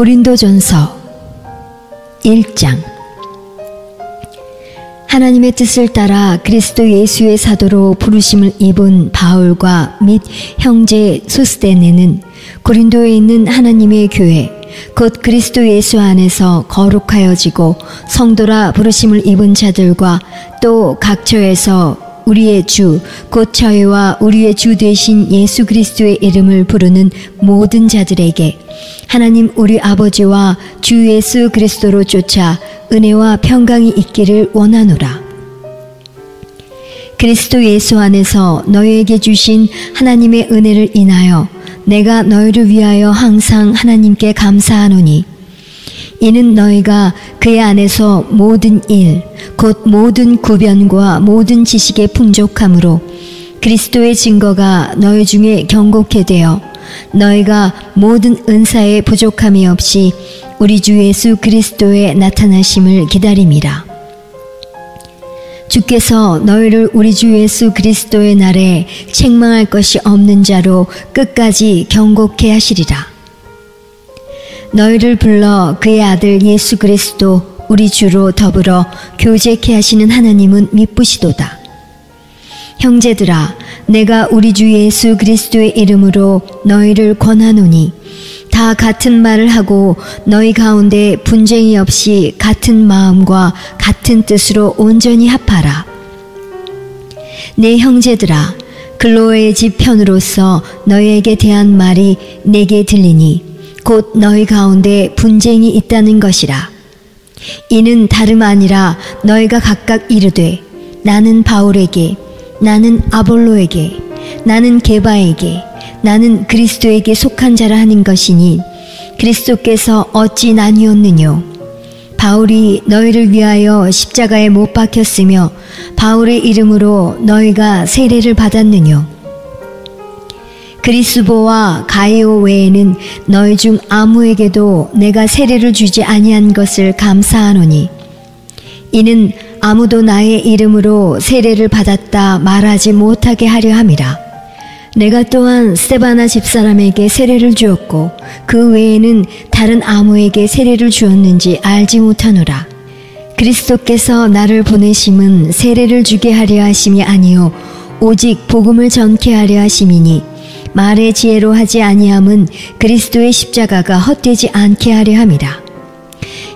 고린도전서 1장. 하나님의 뜻을 따라 그리스도 예수의 사도로 부르심을 입은 바울과 및 형제 소스데네는 고린도에 있는 하나님의 교회 곧 그리스도 예수 안에서 거룩하여지고 성도라 부르심을 입은 자들과 또 각처에서 우리의 주 곧 저희와 우리의 주 되신 예수 그리스도의 이름을 부르는 모든 자들에게 하나님 우리 아버지와 주 예수 그리스도로 쫓아 은혜와 평강이 있기를 원하노라. 그리스도 예수 안에서 너희에게 주신 하나님의 은혜를 인하여 내가 너희를 위하여 항상 하나님께 감사하노니 이는 너희가 그의 안에서 모든 일 곧 모든 구변과 모든 지식의 풍족함으로 그리스도의 증거가 너희 중에 경고케 되어 너희가 모든 은사의 부족함이 없이 우리 주 예수 그리스도의 나타나심을 기다림이라. 주께서 너희를 우리 주 예수 그리스도의 날에 책망할 것이 없는 자로 끝까지 경고케 하시리라. 너희를 불러 그의 아들 예수 그리스도 우리 주로 더불어 교제케 하시는 하나님은 미쁘시도다. 형제들아, 내가 우리 주 예수 그리스도의 이름으로 너희를 권하노니 다 같은 말을 하고 너희 가운데 분쟁이 없이 같은 마음과 같은 뜻으로 온전히 합하라. 내 형제들아, 글로의 집 편으로서 너희에게 대한 말이 내게 들리니 곧 너희 가운데 분쟁이 있다는 것이라. 이는 다름 아니라 너희가 각각 이르되 나는 바울에게, 나는 아볼로에게, 나는 게바에게, 나는 그리스도에게 속한 자라 하는 것이니 그리스도께서 어찌 나뉘었느뇨? 바울이 너희를 위하여 십자가에 못 박혔으며 바울의 이름으로 너희가 세례를 받았느뇨? 그리스보와 가이오 외에는 너희 중 아무에게도 내가 세례를 주지 아니한 것을 감사하노니 이는 아무도 나의 이름으로 세례를 받았다 말하지 못하게 하려 함이라. 내가 또한 스데바나 집사람에게 세례를 주었고 그 외에는 다른 아무에게 세례를 주었는지 알지 못하노라. 그리스도께서 나를 보내심은 세례를 주게 하려 하심이 아니요 오직 복음을 전케 하려 하심이니 말의 지혜로 하지 아니함은 그리스도의 십자가가 헛되지 않게 하려 함이라.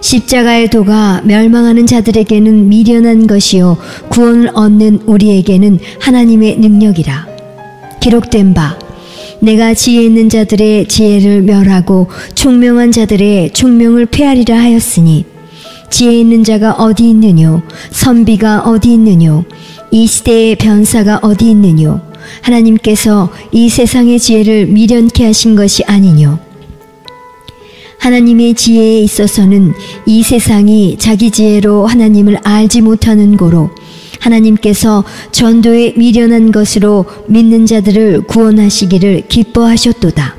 십자가의 도가 멸망하는 자들에게는 미련한 것이요 구원을 얻는 우리에게는 하나님의 능력이라. 기록된 바 내가 지혜 있는 자들의 지혜를 멸하고 총명한 자들의 총명을 폐하리라 하였으니 지혜 있는 자가 어디 있느뇨? 선비가 어디 있느뇨? 이 시대의 변사가 어디 있느뇨? 하나님께서 이 세상의 지혜를 미련케 하신 것이 아니뇨? 하나님의 지혜에 있어서는 이 세상이 자기 지혜로 하나님을 알지 못하는 고로 하나님께서 전도에 미련한 것으로 믿는 자들을 구원하시기를 기뻐하셨도다.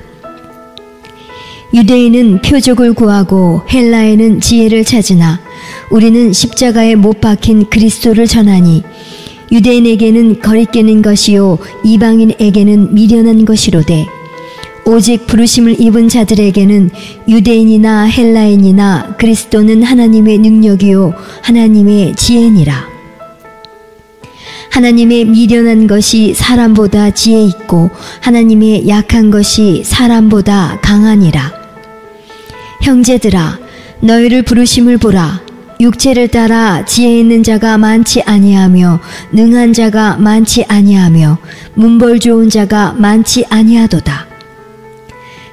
유대인은 표적을 구하고 헬라에는 지혜를 찾으나 우리는 십자가에 못 박힌 그리스도를 전하니 유대인에게는 거리끼는 것이요 이방인에게는 미련한 것이로되 오직 부르심을 입은 자들에게는 유대인이나 헬라인이나 그리스도는 하나님의 능력이요 하나님의 지혜니라. 하나님의 미련한 것이 사람보다 지혜 있고 하나님의 약한 것이 사람보다 강하니라. 형제들아, 너희를 부르심을 보라. 육체를 따라 지혜 있는 자가 많지 아니하며 능한 자가 많지 아니하며 문벌 좋은 자가 많지 아니하도다.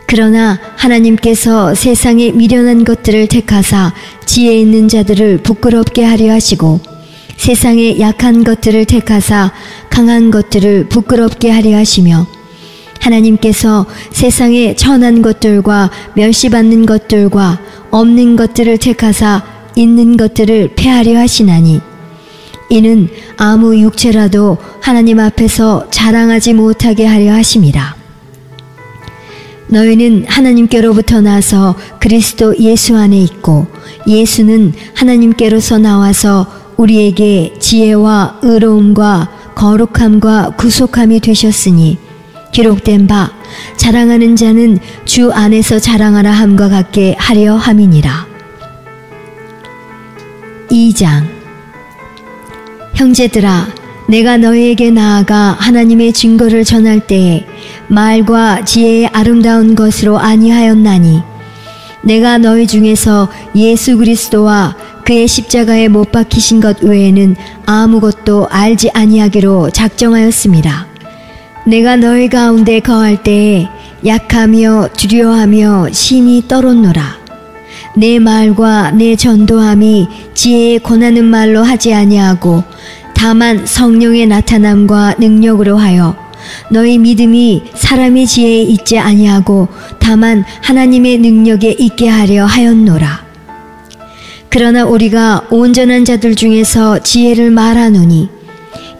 그러나 하나님께서 세상의 미련한 것들을 택하사 지혜 있는 자들을 부끄럽게 하려 하시고 세상의 약한 것들을 택하사 강한 것들을 부끄럽게 하려 하시며 하나님께서 세상의 천한 것들과 멸시받는 것들과 없는 것들을 택하사 있는 것들을 폐하려 하시나니 이는 아무 육체라도 하나님 앞에서 자랑하지 못하게 하려 하심이라. 너희는 하나님께로부터 나서 그리스도 예수 안에 있고 예수는 하나님께로서 나와서 우리에게 지혜와 의로움과 거룩함과 구속함이 되셨으니 기록된 바 자랑하는 자는 주 안에서 자랑하라 함과 같게 하려 함이니라. 2장. 형제들아, 내가 너희에게 나아가 하나님의 증거를 전할 때에 말과 지혜의 아름다운 것으로 아니하였나니 내가 너희 중에서 예수 그리스도와 그의 십자가에 못 박히신 것 외에는 아무것도 알지 아니하기로 작정하였습니다. 내가 너희 가운데 거할 때에 약하며 두려워하며 심히 떨었노라. 내 말과 내 전도함이 지혜에 권하는 말로 하지 아니하고 다만 성령의 나타남과 능력으로 하여 너희 믿음이 사람의 지혜에 있지 아니하고 다만 하나님의 능력에 있게 하려 하였노라. 그러나 우리가 온전한 자들 중에서 지혜를 말하노니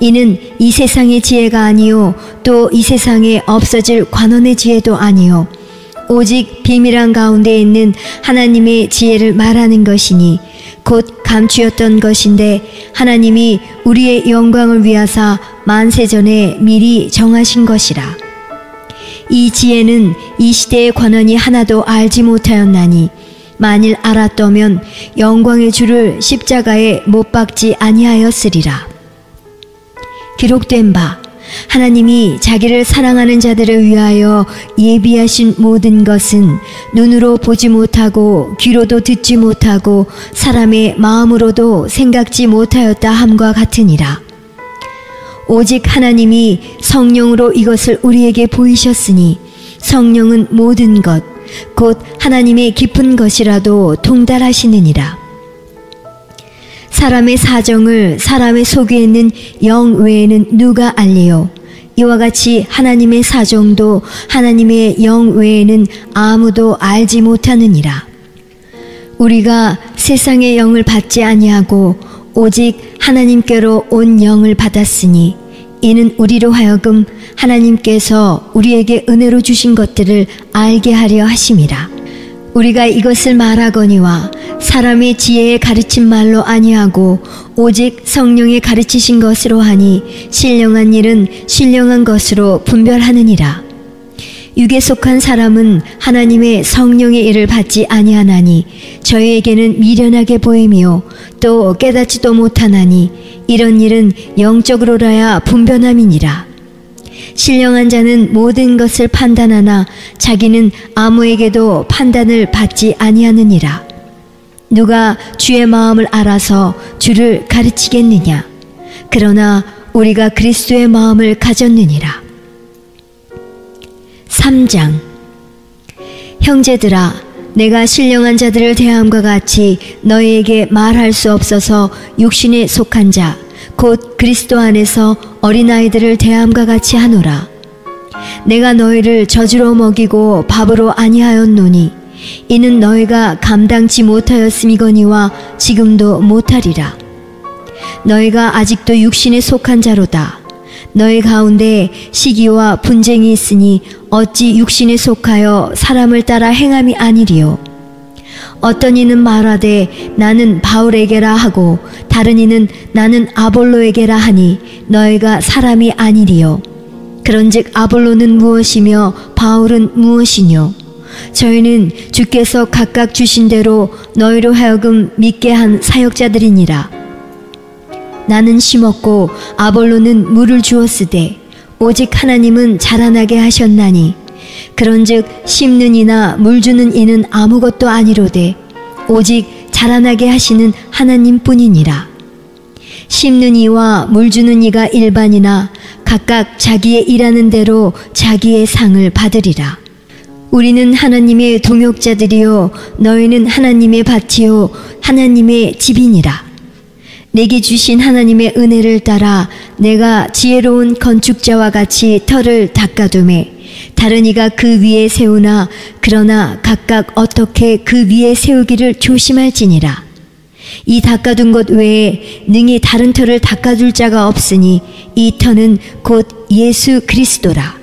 이는 이 세상의 지혜가 아니요 또 이 세상에 없어질 관원의 지혜도 아니요 오직 비밀한 가운데 있는 하나님의 지혜를 말하는 것이니 곧 감추었던 것인데 하나님이 우리의 영광을 위하사 만세전에 미리 정하신 것이라. 이 지혜는 이 시대의 관원이 하나도 알지 못하였나니 만일 알았더면 영광의 주를 십자가에 못 박지 아니하였으리라. 기록된 바 하나님이 자기를 사랑하는 자들을 위하여 예비하신 모든 것은 눈으로 보지 못하고 귀로도 듣지 못하고 사람의 마음으로도 생각지 못하였다 함과 같으니라. 오직 하나님이 성령으로 이것을 우리에게 보이셨으니 성령은 모든 것 곧 하나님의 깊은 것이라도 통달하시느니라. 사람의 사정을 사람의 속에 있는 영 외에는 누가 알리요? 이와 같이 하나님의 사정도 하나님의 영 외에는 아무도 알지 못하느니라. 우리가 세상의 영을 받지 아니하고 오직 하나님께로 온 영을 받았으니 이는 우리로 하여금 하나님께서 우리에게 은혜로 주신 것들을 알게 하려 하심이라. 우리가 이것을 말하거니와 사람의 지혜에 가르친 말로 아니하고 오직 성령의 가르치신 것으로 하니 신령한 일은 신령한 것으로 분별하느니라. 육에 속한 사람은 하나님의 성령의 일을 받지 아니하나니 저희에게는 미련하게 보이며 또 깨닫지도 못하나니 이런 일은 영적으로라야 분별함이니라. 신령한 자는 모든 것을 판단하나 자기는 아무에게도 판단을 받지 아니하느니라. 누가 주의 마음을 알아서 주를 가르치겠느냐? 그러나 우리가 그리스도의 마음을 가졌느니라. 3장. 형제들아, 내가 신령한 자들을 대함과 같이 너희에게 말할 수 없어서 육신에 속한 자 곧 그리스도 안에서 어린아이들을 대함과 같이 하노라. 내가 너희를 젖으로 먹이고 밥으로 아니하였노니 이는 너희가 감당치 못하였음이거니와 지금도 못하리라. 너희가 아직도 육신에 속한 자로다. 너희 가운데 시기와 분쟁이 있으니 어찌 육신에 속하여 사람을 따라 행함이 아니리요. 어떤 이는 말하되 나는 바울에게라 하고 다른 이는 나는 아볼로에게라 하니 너희가 사람이 아니리요. 그런즉 아볼로는 무엇이며 바울은 무엇이뇨? 저희는 주께서 각각 주신 대로 너희로 하여금 믿게 한 사역자들이니라. 나는 심었고 아볼로는 물을 주었으되 오직 하나님은 자라나게 하셨나니 그런즉 심는 이나 물 주는 이는 아무것도 아니로되 오직 자라나게 하시는 하나님뿐이니라. 심는 이와 물 주는 이가 일반이나 각각 자기의 일하는 대로 자기의 상을 받으리라. 우리는 하나님의 동역자들이요 너희는 하나님의 밭이요 하나님의 집이니라. 내게 주신 하나님의 은혜를 따라 내가 지혜로운 건축자와 같이 터를 닦아두매 다른 이가 그 위에 세우나 그러나 각각 어떻게 그 위에 세우기를 조심할지니라. 이 닦아둔 것 외에 능히 다른 터를 닦아둘 자가 없으니 이 터는 곧 예수 그리스도라.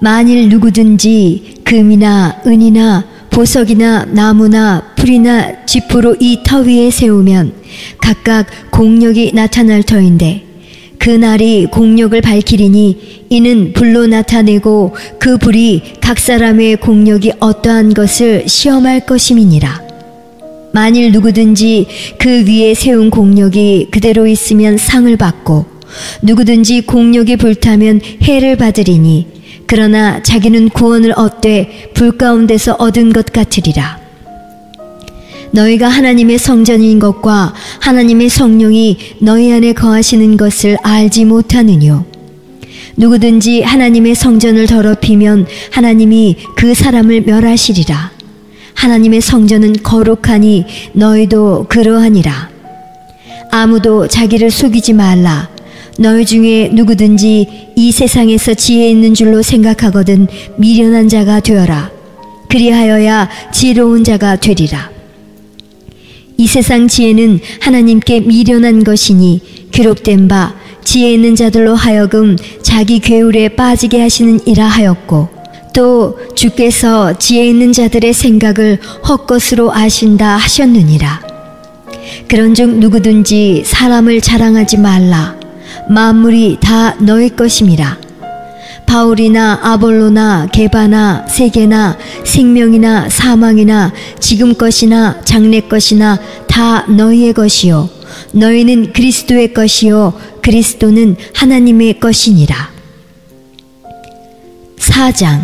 만일 누구든지 금이나 은이나 보석이나 나무나 풀이나 짚으로 이 터 위에 세우면 각각 공력이 나타날 터인데 그 날이 공력을 밝히리니 이는 불로 나타내고 그 불이 각 사람의 공력이 어떠한 것을 시험할 것임이니라. 만일 누구든지 그 위에 세운 공력이 그대로 있으면 상을 받고 누구든지 공력이 불타면 해를 받으리니 그러나 자기는 구원을 얻되 불 가운데서 얻은 것 같으리라. 너희가 하나님의 성전인 것과 하나님의 성령이 너희 안에 거하시는 것을 알지 못하느뇨. 누구든지 하나님의 성전을 더럽히면 하나님이 그 사람을 멸하시리라. 하나님의 성전은 거룩하니 너희도 그러하니라. 아무도 자기를 속이지 말라. 너희 중에 누구든지 이 세상에서 지혜 있는 줄로 생각하거든 미련한 자가 되어라. 그리하여야 지혜로운 자가 되리라. 이 세상 지혜는 하나님께 미련한 것이니 기록된 바 지혜 있는 자들로 하여금 자기 괴울에 빠지게 하시는 이라 하였고 또 주께서 지혜 있는 자들의 생각을 헛것으로 아신다 하셨느니라. 그런즉 누구든지 사람을 자랑하지 말라. 만물이 다 너희 것임이라. 바울이나 아볼로나 게바나 세계나 생명이나 사망이나 지금 것이나 장래 것이나 다 너희의 것이요 너희는 그리스도의 것이요 그리스도는 하나님의 것이니라. 4장.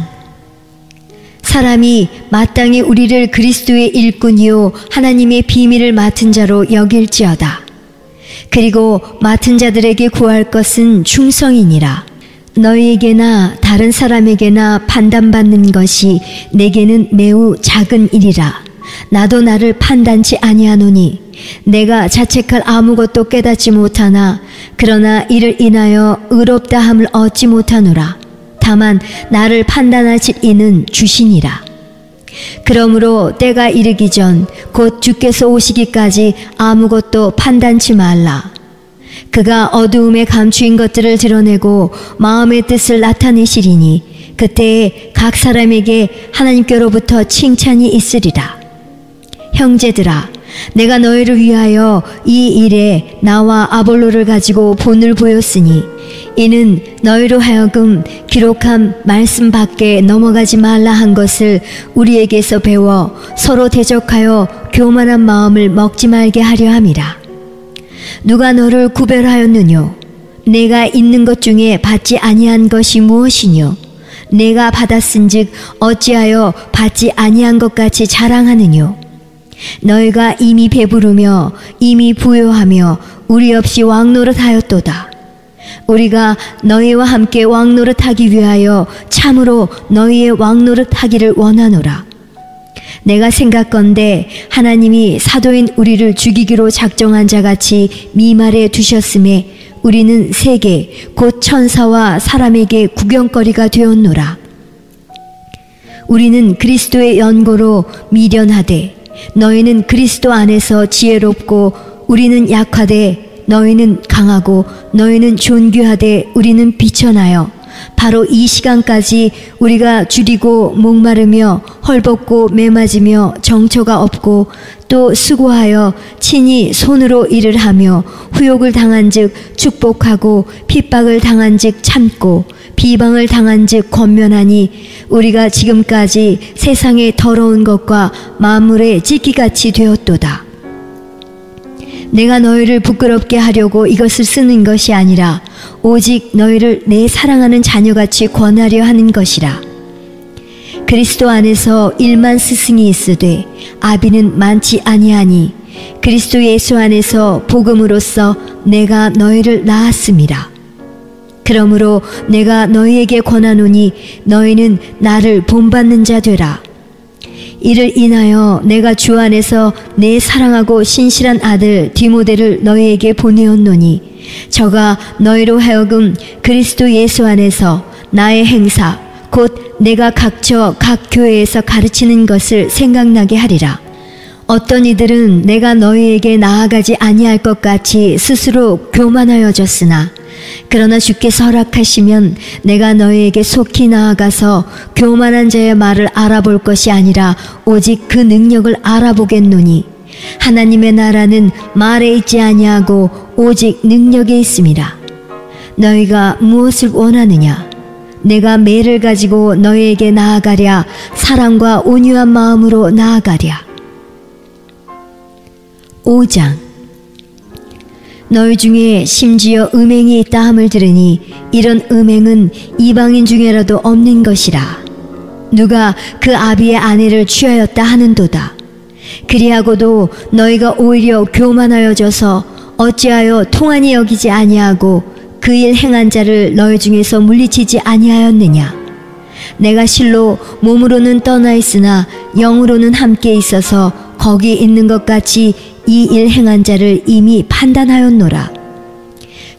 사람이 마땅히 우리를 그리스도의 일꾼이요 하나님의 비밀을 맡은 자로 여길지어다. 그리고 맡은 자들에게 구할 것은 충성이니라. 너희에게나 다른 사람에게나 판단받는 것이 내게는 매우 작은 일이라. 나도 나를 판단치 아니하노니 내가 자책할 아무것도 깨닫지 못하나 그러나 이를 인하여 의롭다함을 얻지 못하노라. 다만 나를 판단하실 이는 주시니라. 그러므로 때가 이르기 전 곧 주께서 오시기까지 아무것도 판단치 말라. 그가 어두움에 감추인 것들을 드러내고 마음의 뜻을 나타내시리니 그때에 각 사람에게 하나님께로부터 칭찬이 있으리라. 형제들아, 내가 너희를 위하여 이 일에 나와 아볼로를 가지고 본을 보였으니 이는 너희로 하여금 기록한 말씀 밖에 넘어가지 말라 한 것을 우리에게서 배워 서로 대적하여 교만한 마음을 먹지 말게 하려 함이라. 누가 너를 구별하였느뇨? 내가 있는 것 중에 받지 아니한 것이 무엇이뇨? 내가 받았은즉 어찌하여 받지 아니한 것 같이 자랑하느뇨? 너희가 이미 배부르며 이미 부요하며 우리 없이 왕노릇하였도다. 우리가 너희와 함께 왕노릇하기 위하여 참으로 너희의 왕노릇하기를 원하노라. 내가 생각건대 하나님이 사도인 우리를 죽이기로 작정한 자같이 미말에 두셨음에 우리는 세계 곧 천사와 사람에게 구경거리가 되었노라. 우리는 그리스도의 연고로 미련하되 너희는 그리스도 안에서 지혜롭고 우리는 약하되 너희는 강하고 너희는 존귀하되 우리는 비천하여 바로 이 시간까지 우리가 줄이고 목마르며 헐벗고 매맞으며 정처가 없고 또 수고하여 친히 손으로 일을 하며 후욕을 당한즉 축복하고 핍박을 당한즉 참고 비방을 당한즉 권면하니 우리가 지금까지 세상의 더러운 것과 만물의 찢기같이 되었도다. 내가 너희를 부끄럽게 하려고 이것을 쓰는 것이 아니라 오직 너희를 내 사랑하는 자녀같이 권하려 하는 것이라. 그리스도 안에서 1만 스승이 있으되 아비는 많지 아니하니 그리스도 예수 안에서 복음으로써 내가 너희를 낳았음이라. 그러므로 내가 너희에게 권하노니 너희는 나를 본받는 자 되라. 이를 인하여 내가 주 안에서 내 사랑하고 신실한 아들 디모데를 너희에게 보내었노니 저가 너희로 하여금 그리스도 예수 안에서 나의 행사 곧 내가 각처 각 교회에서 가르치는 것을 생각나게 하리라. 어떤 이들은 내가 너희에게 나아가지 아니할 것 같이 스스로 교만하여졌으나 그러나 주께서 허락하시면 내가 너희에게 속히 나아가서 교만한 자의 말을 알아볼 것이 아니라 오직 그 능력을 알아보겠노니 하나님의 나라는 말에 있지 아니하고 오직 능력에 있음이라. 너희가 무엇을 원하느냐? 내가 매를 가지고 너희에게 나아가랴. 사랑과 온유한 마음으로 나아가랴. 5장. 너희 중에 심지어 음행이 있다 함을 들으니 이런 음행은 이방인 중에라도 없는 것이라. 누가 그 아비의 아내를 취하였다 하는도다. 그리하고도 너희가 오히려 교만하여져서 어찌하여 통한이 여기지 아니하고 그 일 행한 자를 너희 중에서 물리치지 아니하였느냐? 내가 실로 몸으로는 떠나 있으나 영으로는 함께 있어서 거기 있는 것 같이 이 일 행한 자를 이미 판단하였노라.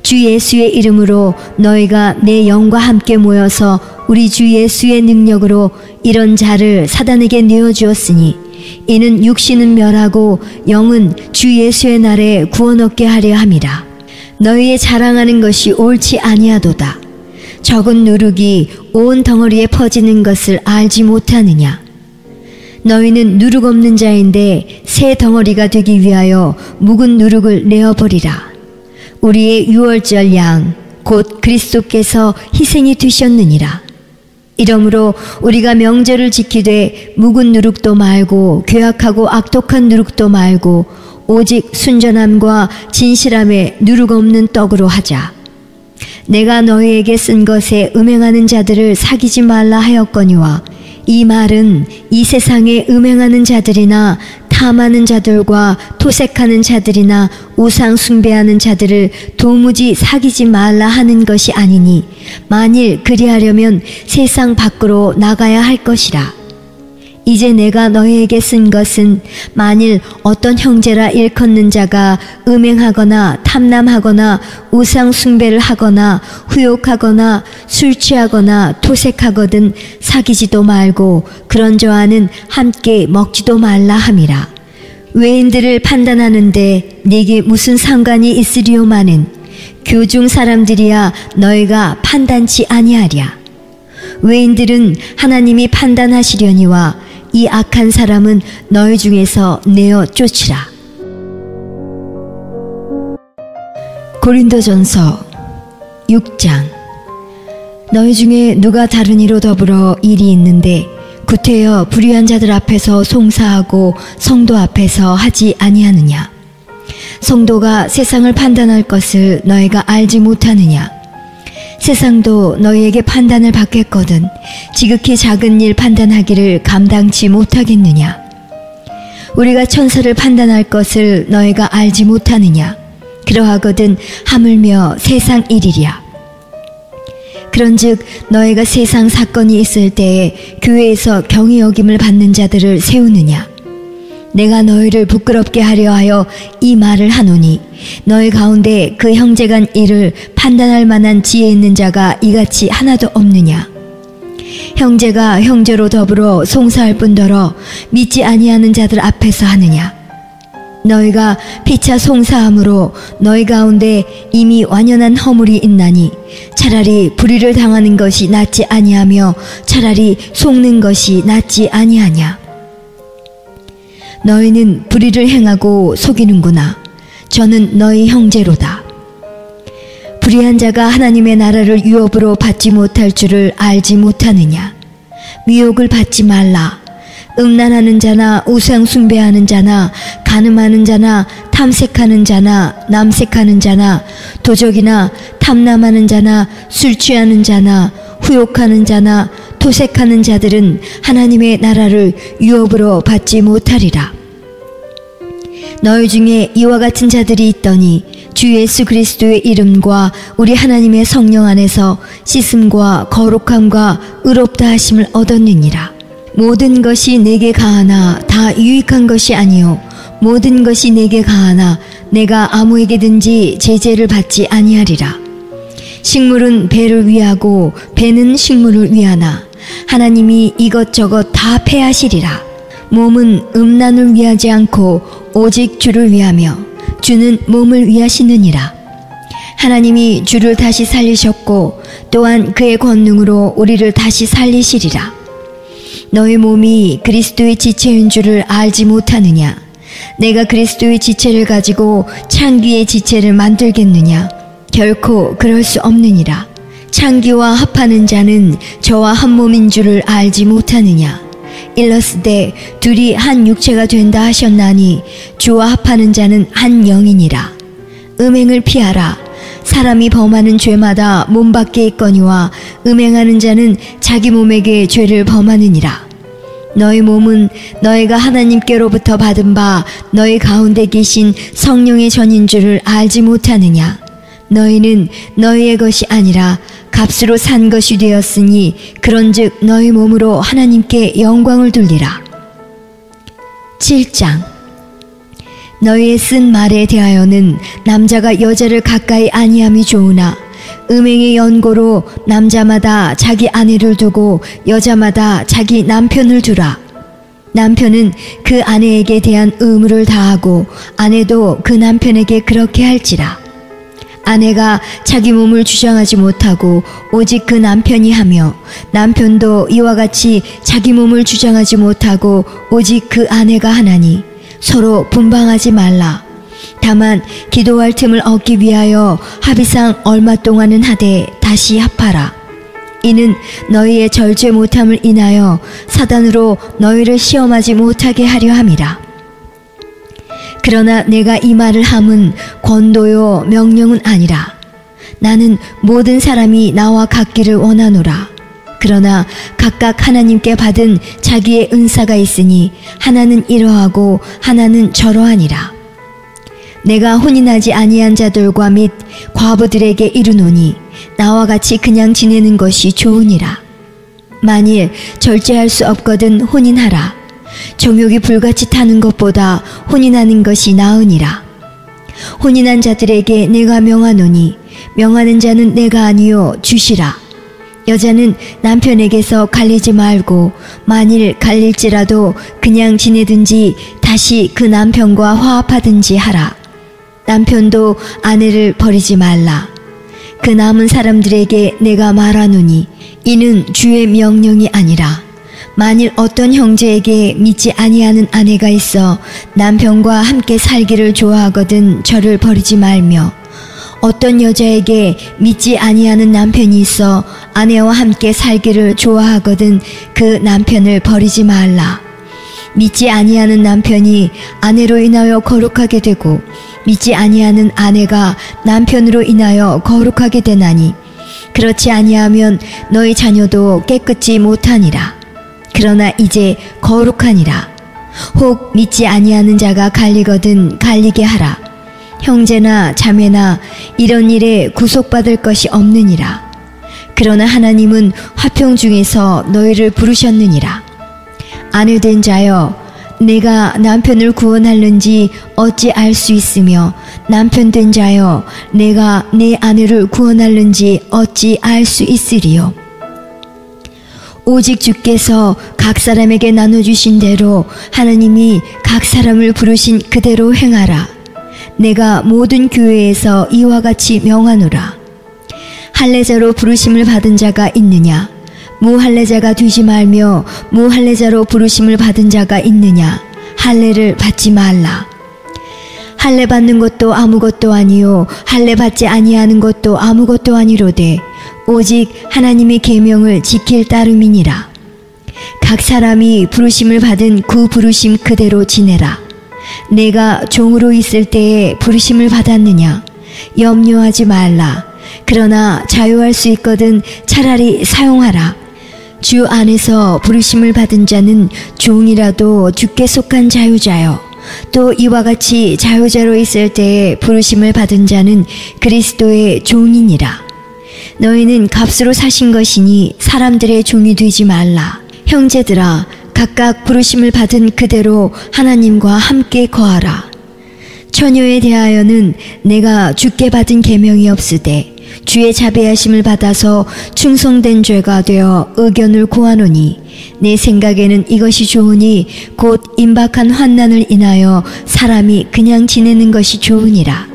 주 예수의 이름으로 너희가 내 영과 함께 모여서 우리 주 예수의 능력으로 이런 자를 사단에게 내어주었으니 이는 육신은 멸하고 영은 주 예수의 날에 구원 얻게 하려 함이라. 너희의 자랑하는 것이 옳지 아니하도다. 적은 누룩이 온 덩어리에 퍼지는 것을 알지 못하느냐? 너희는 누룩 없는 자인데 새 덩어리가 되기 위하여 묵은 누룩을 내어버리라. 우리의 유월절 양 곧 그리스도께서 희생이 되셨느니라. 이러므로 우리가 명절을 지키되 묵은 누룩도 말고 괴악하고 악독한 누룩도 말고 오직 순전함과 진실함에 누룩 없는 떡으로 하자. 내가 너희에게 쓴 것에 음행하는 자들을 사귀지 말라 하였거니와 이 말은 이 세상에 음행하는 자들이나 탐하는 자들과 토색하는 자들이나 우상 숭배하는 자들을 도무지 사귀지 말라 하는 것이 아니니 만일 그리하려면 세상 밖으로 나가야 할 것이라. 이제 내가 너희에게 쓴 것은 만일 어떤 형제라 일컫는 자가 음행하거나 탐남하거나 우상 숭배를 하거나 후욕하거나 술 취하거나 토색하거든 사귀지도 말고 그런 저와는 함께 먹지도 말라 함이라. 외인들을 판단하는데 네게 무슨 상관이 있으리요마는 교중 사람들이야 너희가 판단치 아니하랴. 외인들은 하나님이 판단하시려니와 이 악한 사람은 너희 중에서 내어 쫓으라. 고린도전서 6장. 너희 중에 누가 다른 이로 더불어 일이 있는데 구태여 불의한 자들 앞에서 송사하고 성도 앞에서 하지 아니하느냐? 성도가 세상을 판단할 것을 너희가 알지 못하느냐? 세상도 너희에게 판단을 받겠거든 지극히 작은 일 판단하기를 감당치 못하겠느냐? 우리가 천사를 판단할 것을 너희가 알지 못하느냐? 그러하거든 하물며 세상 일이랴. 그런즉 너희가 세상 사건이 있을 때에 교회에서 경히 여김을 받는 자들을 세우느냐? 내가 너희를 부끄럽게 하려 하여 이 말을 하노니 너희 가운데 그 형제 간 일을 판단할 만한 지혜 있는 자가 이같이 하나도 없느냐? 형제가 형제로 더불어 송사할 뿐더러 믿지 아니하는 자들 앞에서 하느냐? 너희가 피차 송사함으로 너희 가운데 이미 완연한 허물이 있나니 차라리 불의를 당하는 것이 낫지 아니하며 차라리 속는 것이 낫지 아니하냐? 너희는 불의를 행하고 속이는구나. 저는 너희 형제로다. 불의한 자가 하나님의 나라를 유업으로 받지 못할 줄을 알지 못하느냐? 미혹을 받지 말라. 음란하는 자나 우상 숭배하는 자나 간음하는 자나 탐색하는 자나 남색하는 자나 도적이나 탐남하는 자나 술 취하는 자나 후욕하는 자나 토색하는 자들은 하나님의 나라를 유업으로 받지 못하리라. 너희 중에 이와 같은 자들이 있더니 주 예수 그리스도의 이름과 우리 하나님의 성령 안에서 씻음과 거룩함과 의롭다 하심을 얻었느니라. 모든 것이 내게 가하나 다 유익한 것이 아니요 모든 것이 내게 가하나 내가 아무에게든지 제재를 받지 아니하리라. 식물은 배를 위하고 배는 식물을 위하나 하나님이 이것저것 다 패하시리라. 몸은 음란을 위하지 않고 오직 주를 위하며 주는 몸을 위하시느니라. 하나님이 주를 다시 살리셨고 또한 그의 권능으로 우리를 다시 살리시리라. 너희 몸이 그리스도의 지체인 줄을 알지 못하느냐? 내가 그리스도의 지체를 가지고 창기의 지체를 만들겠느냐? 결코 그럴 수 없느니라. 창기와 합하는 자는 저와 한 몸인 줄을 알지 못하느냐. 일렀으되 둘이 한 육체가 된다 하셨나니 주와 합하는 자는 한 영이니라. 음행을 피하라. 사람이 범하는 죄마다 몸 밖에 있거니와 음행하는 자는 자기 몸에게 죄를 범하느니라. 너희 몸은 너희가 하나님께로부터 받은 바 너희 가운데 계신 성령의 전인 줄을 알지 못하느냐. 너희는 너희의 것이 아니라 값으로 산 것이 되었으니 그런즉 너희 몸으로 하나님께 영광을 돌리라. 7장. 너희의 쓴 말에 대하여는 남자가 여자를 가까이 아니함이 좋으나 음행의 연고로 남자마다 자기 아내를 두고 여자마다 자기 남편을 두라. 남편은 그 아내에게 대한 의무를 다하고 아내도 그 남편에게 그렇게 할지라. 아내가 자기 몸을 주장하지 못하고 오직 그 남편이 하며 남편도 이와 같이 자기 몸을 주장하지 못하고 오직 그 아내가 하나니 서로 분방하지 말라. 다만 기도할 틈을 얻기 위하여 합의상 얼마 동안은 하되 다시 합하라. 이는 너희의 절제 못함을 인하여 사단으로 너희를 시험하지 못하게 하려 함이라. 그러나 내가 이 말을 함은 권도요 명령은 아니라. 나는 모든 사람이 나와 같기를 원하노라. 그러나 각각 하나님께 받은 자기의 은사가 있으니 하나는 이러하고 하나는 저러하니라. 내가 혼인하지 아니한 자들과 및 과부들에게 이르노니 나와 같이 그냥 지내는 것이 좋으니라. 만일 절제할 수 없거든 혼인하라. 정욕이 불같이 타는 것보다 혼인하는 것이 나으니라. 혼인한 자들에게 내가 명하노니 명하는 자는 내가 아니요 주시라. 여자는 남편에게서 갈리지 말고 만일 갈릴지라도 그냥 지내든지 다시 그 남편과 화합하든지 하라. 남편도 아내를 버리지 말라. 그 남은 사람들에게 내가 말하노니 이는 주의 명령이 아니라. 만일 어떤 형제에게 믿지 아니하는 아내가 있어 남편과 함께 살기를 좋아하거든 저를 버리지 말며 어떤 여자에게 믿지 아니하는 남편이 있어 아내와 함께 살기를 좋아하거든 그 남편을 버리지 말라. 믿지 아니하는 남편이 아내로 인하여 거룩하게 되고 믿지 아니하는 아내가 남편으로 인하여 거룩하게 되나니 그렇지 아니하면 너희 자녀도 깨끗이 못하니라. 그러나 이제 거룩하니라. 혹 믿지 아니하는 자가 갈리거든 갈리게 하라. 형제나 자매나 이런 일에 구속받을 것이 없느니라. 그러나 하나님은 화평 중에서 너희를 부르셨느니라. 아내 된 자여, 내가 남편을 구원할는지 어찌 알 수 있으며 남편 된 자여, 내가 내 아내를 구원할는지 어찌 알 수 있으리요. 오직 주께서 각 사람에게 나눠주신 대로 하나님이 각 사람을 부르신 그대로 행하라. 내가 모든 교회에서 이와 같이 명하노라. 할례자로 부르심을 받은 자가 있느냐? 무할례자가 되지 말며 무할례자로 부르심을 받은 자가 있느냐? 할례를 받지 말라. 할례 받는 것도 아무것도 아니요 할례 받지 아니하는 것도 아무것도 아니로되 오직 하나님의 계명을 지킬 따름이니라. 각 사람이 부르심을 받은 그 부르심 그대로 지내라. 내가 종으로 있을 때에 부르심을 받았느냐? 염려하지 말라. 그러나 자유할 수 있거든 차라리 사용하라. 주 안에서 부르심을 받은 자는 종이라도 주께 속한 자유자요. 또 이와 같이 자유자로 있을 때에 부르심을 받은 자는 그리스도의 종이니라. 너희는 값으로 사신 것이니 사람들의 종이 되지 말라. 형제들아, 각각 부르심을 받은 그대로 하나님과 함께 거하라. 처녀에 대하여는 내가 주께 받은 계명이 없으되 주의 자비하심을 받아서 충성된 죄가 되어 의견을 구하노니 내 생각에는 이것이 좋으니 곧 임박한 환난을 인하여 사람이 그냥 지내는 것이 좋으니라.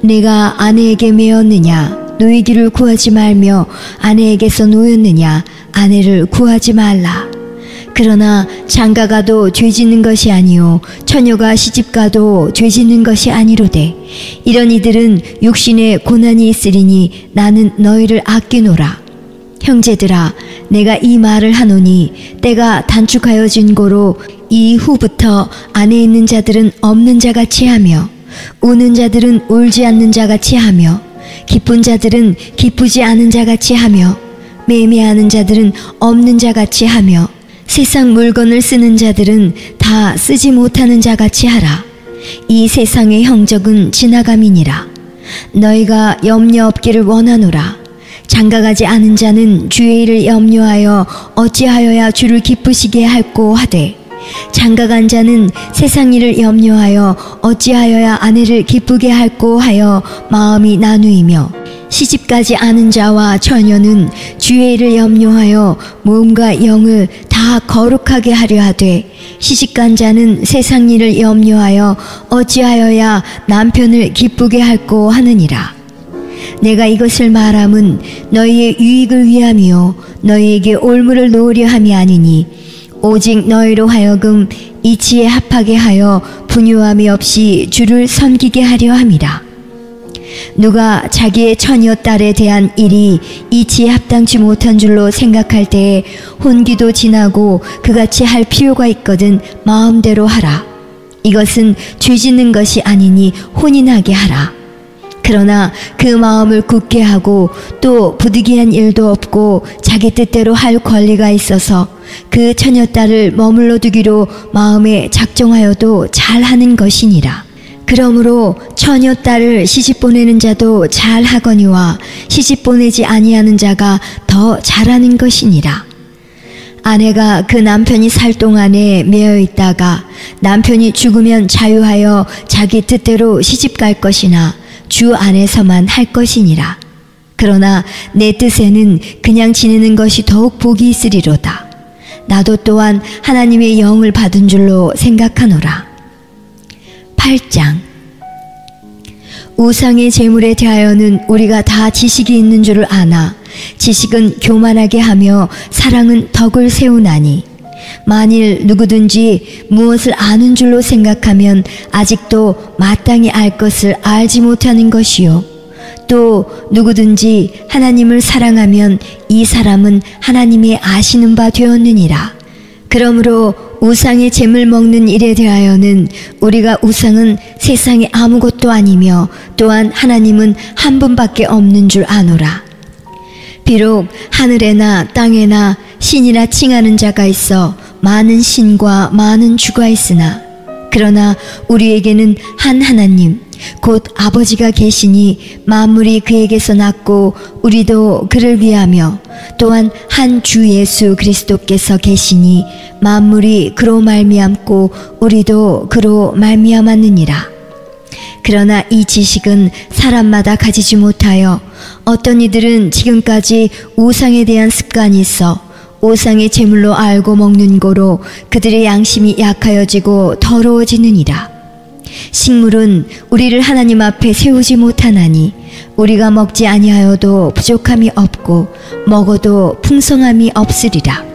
내가 아내에게 매었느냐? 노이기를 구하지 말며 아내에게서 놓였느냐? 아내를 구하지 말라. 그러나 장가가도 죄짓는 것이 아니요 처녀가 시집가도 죄짓는 것이 아니로되 이런 이들은 육신에 고난이 있으리니 나는 너희를 아끼노라. 형제들아, 내가 이 말을 하노니 때가 단축하여진 고로 이후부터 안에 있는 자들은 없는 자같이 하며 우는 자들은 울지 않는 자같이 하며 기쁜 자들은 기쁘지 않은 자같이 하며 매매하는 자들은 없는 자같이 하며 세상 물건을 쓰는 자들은 다 쓰지 못하는 자같이 하라. 이 세상의 형적은 지나감이니라. 너희가 염려 없기를 원하노라. 장가가지 않은 자는 주의 일을 염려하여 어찌하여야 주를 기쁘시게 할꼬 하되 장가간 자는 세상 일을 염려하여 어찌하여야 아내를 기쁘게 할꼬 하여 마음이 나누이며 시집가지 않은 자와 처녀는 주의 일을 염려하여 몸과 영을 다 거룩하게 하려 하되 시집간 자는 세상 일을 염려하여 어찌하여야 남편을 기쁘게 할꼬 하느니라. 내가 이것을 말함은 너희의 유익을 위함이요 너희에게 올무를 놓으려 함이 아니니 오직 너희로 하여금 이치에 합하게 하여 분유함이 없이 주를 섬기게 하려 함이라. 누가 자기의 처녀 딸에 대한 일이 이치에 합당치 못한 줄로 생각할 때에 혼기도 지나고 그같이 할 필요가 있거든 마음대로 하라. 이것은 죄짓는 것이 아니니 혼인하게 하라. 그러나 그 마음을 굳게 하고 또 부득이한 일도 없고 자기 뜻대로 할 권리가 있어서 그 처녀딸을 머물러 두기로 마음에 작정하여도 잘하는 것이니라. 그러므로 처녀딸을 시집 보내는 자도 잘하거니와 시집 보내지 아니하는 자가 더 잘하는 것이니라. 아내가 그 남편이 살 동안에 매여 있다가 남편이 죽으면 자유하여 자기 뜻대로 시집 갈 것이나 주 안에서만 할 것이니라. 그러나 내 뜻에는 그냥 지내는 것이 더욱 복이 있으리로다. 나도 또한 하나님의 영을 받은 줄로 생각하노라. 8장. 우상의 제물에 대하여는 우리가 다 지식이 있는 줄을 아나 지식은 교만하게 하며 사랑은 덕을 세우나니 만일 누구든지 무엇을 아는 줄로 생각하면 아직도 마땅히 알 것을 알지 못하는 것이요 또 누구든지 하나님을 사랑하면 이 사람은 하나님의 아시는 바 되었느니라. 그러므로 우상의 재물 먹는 일에 대하여는 우리가 우상은 세상에 아무것도 아니며 또한 하나님은 한 분밖에 없는 줄 아노라. 비록 하늘에나 땅에나 신이라 칭하는 자가 있어 많은 신과 많은 주가 있으나 그러나 우리에게는 한 하나님 곧 아버지가 계시니 만물이 그에게서 났고 우리도 그를 위하며 또한 한 주 예수 그리스도께서 계시니 만물이 그로 말미암고 우리도 그로 말미암았느니라. 그러나 이 지식은 사람마다 가지지 못하여 어떤 이들은 지금까지 우상에 대한 습관이 있어 우상의 제물로 알고 먹는 고로 그들의 양심이 약하여지고 더러워지느니라. 식물은 우리를 하나님 앞에 세우지 못하나니 우리가 먹지 아니하여도 부족함이 없고 먹어도 풍성함이 없으리라.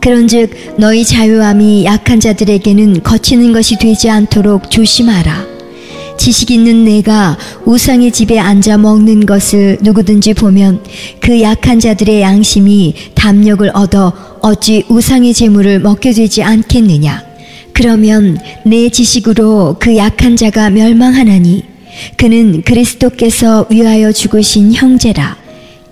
그런즉 너희 자유함이 약한 자들에게는 거치는 것이 되지 않도록 조심하라. 지식 있는 내가 우상의 집에 앉아 먹는 것을 누구든지 보면 그 약한 자들의 양심이 담력을 얻어 어찌 우상의 제물을 먹게 되지 않겠느냐. 그러면 내 지식으로 그 약한 자가 멸망하나니 그는 그리스도께서 위하여 죽으신 형제라.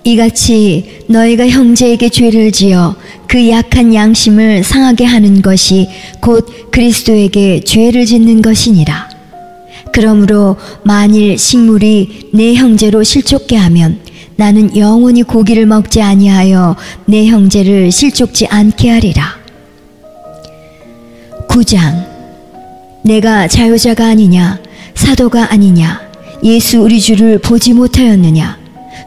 이같이 너희가 형제에게 죄를 지어 그 약한 양심을 상하게 하는 것이 곧 그리스도에게 죄를 짓는 것이니라. 그러므로 만일 식물이 내 형제로 실족게 하면 나는 영원히 고기를 먹지 아니하여 내 형제를 실족지 않게 하리라. 9장. 내가 자유자가 아니냐 사도가 아니냐 예수 우리 주를 보지 못하였느냐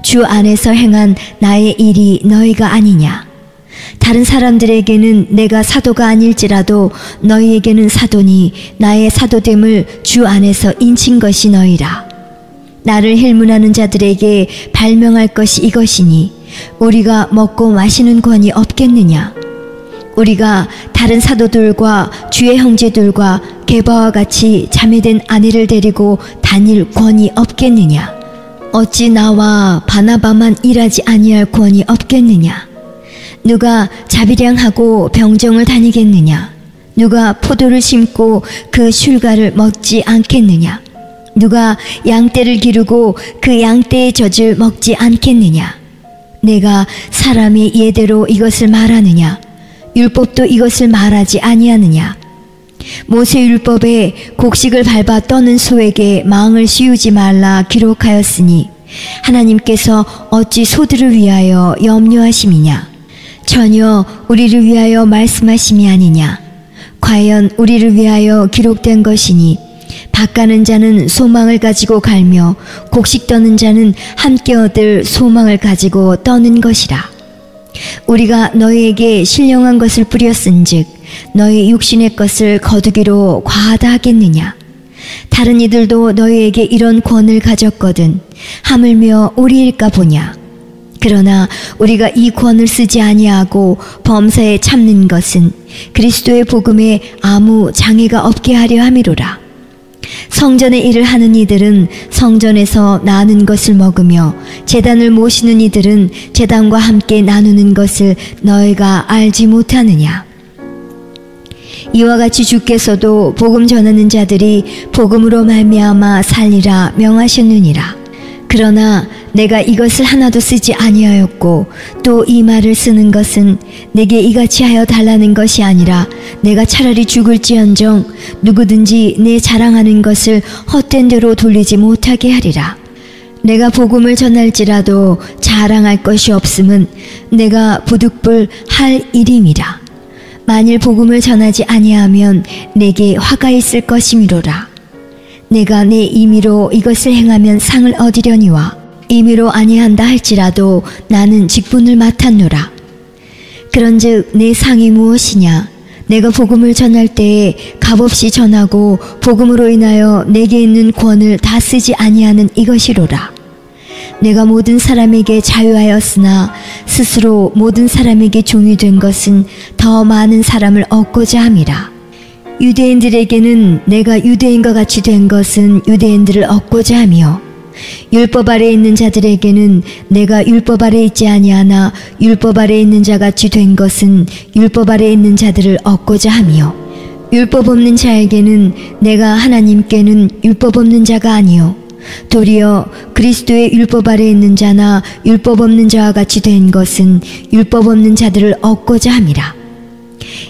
주 안에서 행한 나의 일이 너희가 아니냐. 다른 사람들에게는 내가 사도가 아닐지라도 너희에게는 사도니 나의 사도됨을 주 안에서 인친 것이 너희라. 나를 힐문하는 자들에게 발명할 것이 이것이니 우리가 먹고 마시는 권이 없겠느냐. 우리가 다른 사도들과 주의 형제들과 게바와 같이 자매된 아내를 데리고 다닐 권이 없겠느냐? 어찌 나와 바나바만 일하지 아니할 권이 없겠느냐? 누가 자비량하고 병정을 다니겠느냐? 누가 포도를 심고 그 슐가를 먹지 않겠느냐? 누가 양떼를 기르고 그 양떼의 젖을 먹지 않겠느냐? 내가 사람이 예대로 이것을 말하느냐? 율법도 이것을 말하지 아니하느냐? 모세 율법에 곡식을 밟아 떠는 소에게 망을 씌우지 말라 기록하였으니 하나님께서 어찌 소들을 위하여 염려하심이냐? 전혀 우리를 위하여 말씀하심이 아니냐? 과연 우리를 위하여 기록된 것이니 밭 가는 자는 소망을 가지고 갈며 곡식 떠는 자는 함께 얻을 소망을 가지고 떠는 것이라. 우리가 너희에게 신령한 것을 뿌렸은즉 너희 육신의 것을 거두기로 과하다 하겠느냐? 다른 이들도 너희에게 이런 권을 가졌거든 하물며 우리일까 보냐? 그러나 우리가 이 권을 쓰지 아니하고 범사에 참는 것은 그리스도의 복음에 아무 장애가 없게 하려 함이로라. 성전의 일을 하는 이들은 성전에서 나눈 것을 먹으며 제단을 모시는 이들은 제단과 함께 나누는 것을 너희가 알지 못하느냐? 이와 같이 주께서도 복음 전하는 자들이 복음으로 말미암아 살리라 명하셨느니라. 그러나 내가 이것을 하나도 쓰지 아니하였고 또 이 말을 쓰는 것은 내게 이같이 하여 달라는 것이 아니라 내가 차라리 죽을지언정 누구든지 내 자랑하는 것을 헛된 대로 돌리지 못하게 하리라. 내가 복음을 전할지라도 자랑할 것이 없음은 내가 부득불 할 일임이라. 만일 복음을 전하지 아니하면 내게 화가 있을 것이미로라. 내가 내 임의로 이것을 행하면 상을 얻으려니와 임의로 아니한다 할지라도 나는 직분을 맡았노라. 그런즉 내 상이 무엇이냐? 내가 복음을 전할 때에 값없이 전하고 복음으로 인하여 내게 있는 권을 다 쓰지 아니하는 이것이로라. 내가 모든 사람에게 자유하였으나 스스로 모든 사람에게 종이 된 것은 더 많은 사람을 얻고자 함이라. 유대인들에게는 내가 유대인과 같이 된 것은 유대인들을 얻고자 하며 율법 아래에 있는 자들에게는 내가 율법 아래에 있지 아니하나 율법 아래에 있는 자같이 된 것은 율법 아래에 있는 자들을 얻고자 하며 율법 없는 자에게는 내가 하나님께는 율법 없는 자가 아니요 도리어 그리스도의 율법 아래에 있는 자나 율법 없는 자와 같이 된 것은 율법 없는 자들을 얻고자 함이라.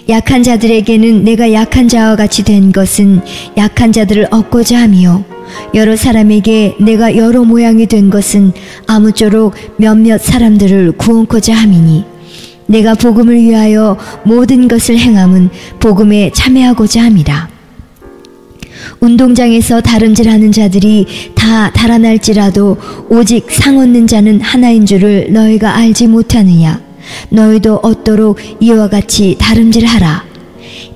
약한 자들에게는 내가 약한 자와 같이 된 것은 약한 자들을 얻고자 하며 여러 사람에게 내가 여러 모양이 된 것은 아무쪼록 몇몇 사람들을 구원코자 함이니 내가 복음을 위하여 모든 것을 행함은 복음에 참여하고자 함이라. 운동장에서 다름질하는 자들이 다 달아날지라도 오직 상 얻는 자는 하나인 줄을 너희가 알지 못하느냐? 너희도 얻도록 이와 같이 다름질하라.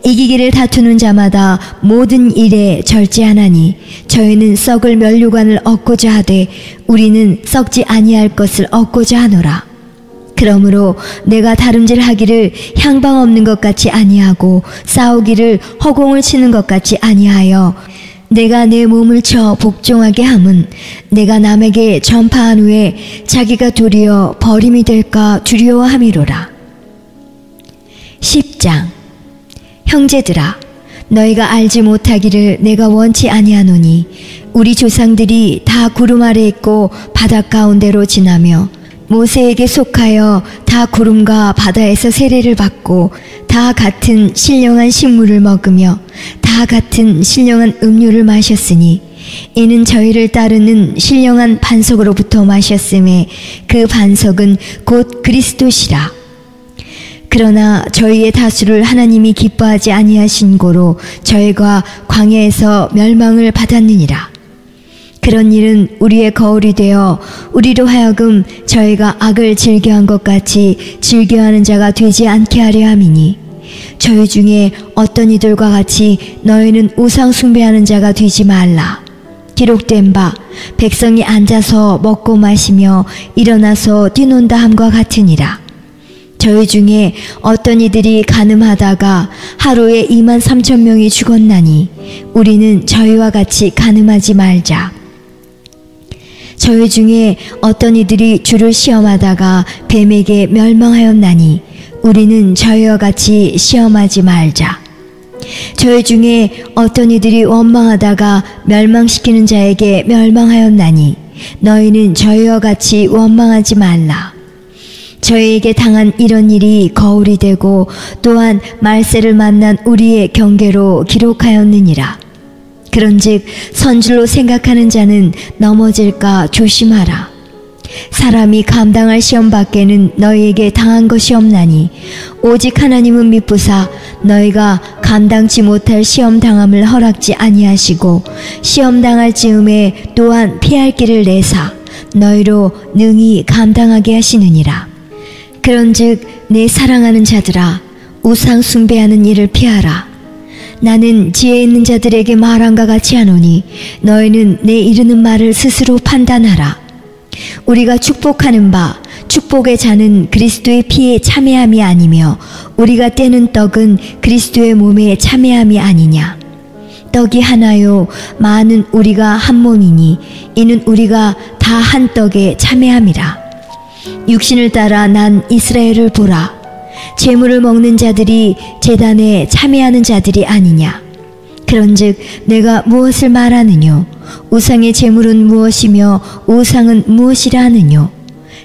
이기기를 다투는 자마다 모든 일에 절제하나니 저희는 썩을 면류관을 얻고자 하되 우리는 썩지 아니할 것을 얻고자 하노라. 그러므로 내가 다름질하기를 향방 없는 것 같이 아니하고 싸우기를 허공을 치는 것 같이 아니하여 내가 내 몸을 쳐 복종하게 함은 내가 남에게 전파한 후에 자기가 도리어 버림이 될까 두려워함이로라. 10장. 형제들아, 너희가 알지 못하기를 내가 원치 아니하노니 우리 조상들이 다 구름 아래 있고 바닷 가운데로 지나며 모세에게 속하여 다 구름과 바다에서 세례를 받고 다 같은 신령한 식물을 먹으며 다 같은 신령한 음료를 마셨으니 이는 저희를 따르는 신령한 반석으로부터 마셨음에 그 반석은 곧 그리스도시라. 그러나 저희의 다수를 하나님이 기뻐하지 아니하신 고로 저희가 광야에서 멸망을 받았느니라. 그런 일은 우리의 거울이 되어 우리로 하여금 저희가 악을 즐겨한 것 같이 즐겨하는 자가 되지 않게 하려 함이니 저희 중에 어떤 이들과 같이 너희는 우상 숭배하는 자가 되지 말라. 기록된 바 백성이 앉아서 먹고 마시며 일어나서 뛰논다 함과 같으니라. 저희 중에 어떤 이들이 간음하다가 하루에 23,000명이 죽었나니 우리는 저희와 같이 간음하지 말자. 저희 중에 어떤 이들이 주를 시험하다가 뱀에게 멸망하였나니 우리는 저희와 같이 시험하지 말자. 저희 중에 어떤 이들이 원망하다가 멸망시키는 자에게 멸망하였나니 너희는 저희와 같이 원망하지 말라. 저희에게 당한 이런 일이 거울이 되고 또한 말세를 만난 우리의 경계로 기록하였느니라. 그런즉 선줄로 생각하는 자는 넘어질까 조심하라. 사람이 감당할 시험 밖에는 너희에게 당한 것이 없나니 오직 하나님은 미쁘사 너희가 감당치 못할 시험 당함을 허락지 아니하시고 시험 당할 즈음에 또한 피할 길을 내사 너희로 능히 감당하게 하시느니라. 그런즉 내 사랑하는 자들아 우상 숭배하는 일을 피하라. 나는 지혜 있는 자들에게 말함과 같이 하노니 너희는 내 이르는 말을 스스로 판단하라. 우리가 축복하는 바 축복의 잔은 그리스도의 피에 참여함이 아니며 우리가 떼는 떡은 그리스도의 몸에 참여함이 아니냐. 떡이 하나요 많은 우리가 한 몸이니 이는 우리가 다 한 떡에 참여함이라. 육신을 따라 난 이스라엘을 보라. 제물을 먹는 자들이 제단에 참여하는 자들이 아니냐. 그런즉 내가 무엇을 말하느뇨? 우상의 제물은 무엇이며 우상은 무엇이라 하느뇨?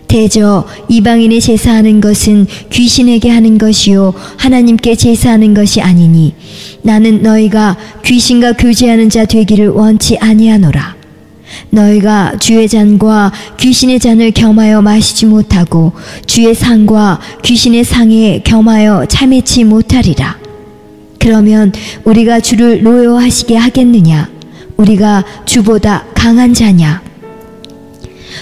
대저 이방인의 제사하는 것은 귀신에게 하는 것이요 하나님께 제사하는 것이 아니니 나는 너희가 귀신과 교제하는 자 되기를 원치 아니하노라. 너희가 주의 잔과 귀신의 잔을 겸하여 마시지 못하고 주의 상과 귀신의 상에 겸하여 참여치 못하리라. 그러면 우리가 주를 노여워하시게 하겠느냐? 우리가 주보다 강한 자냐?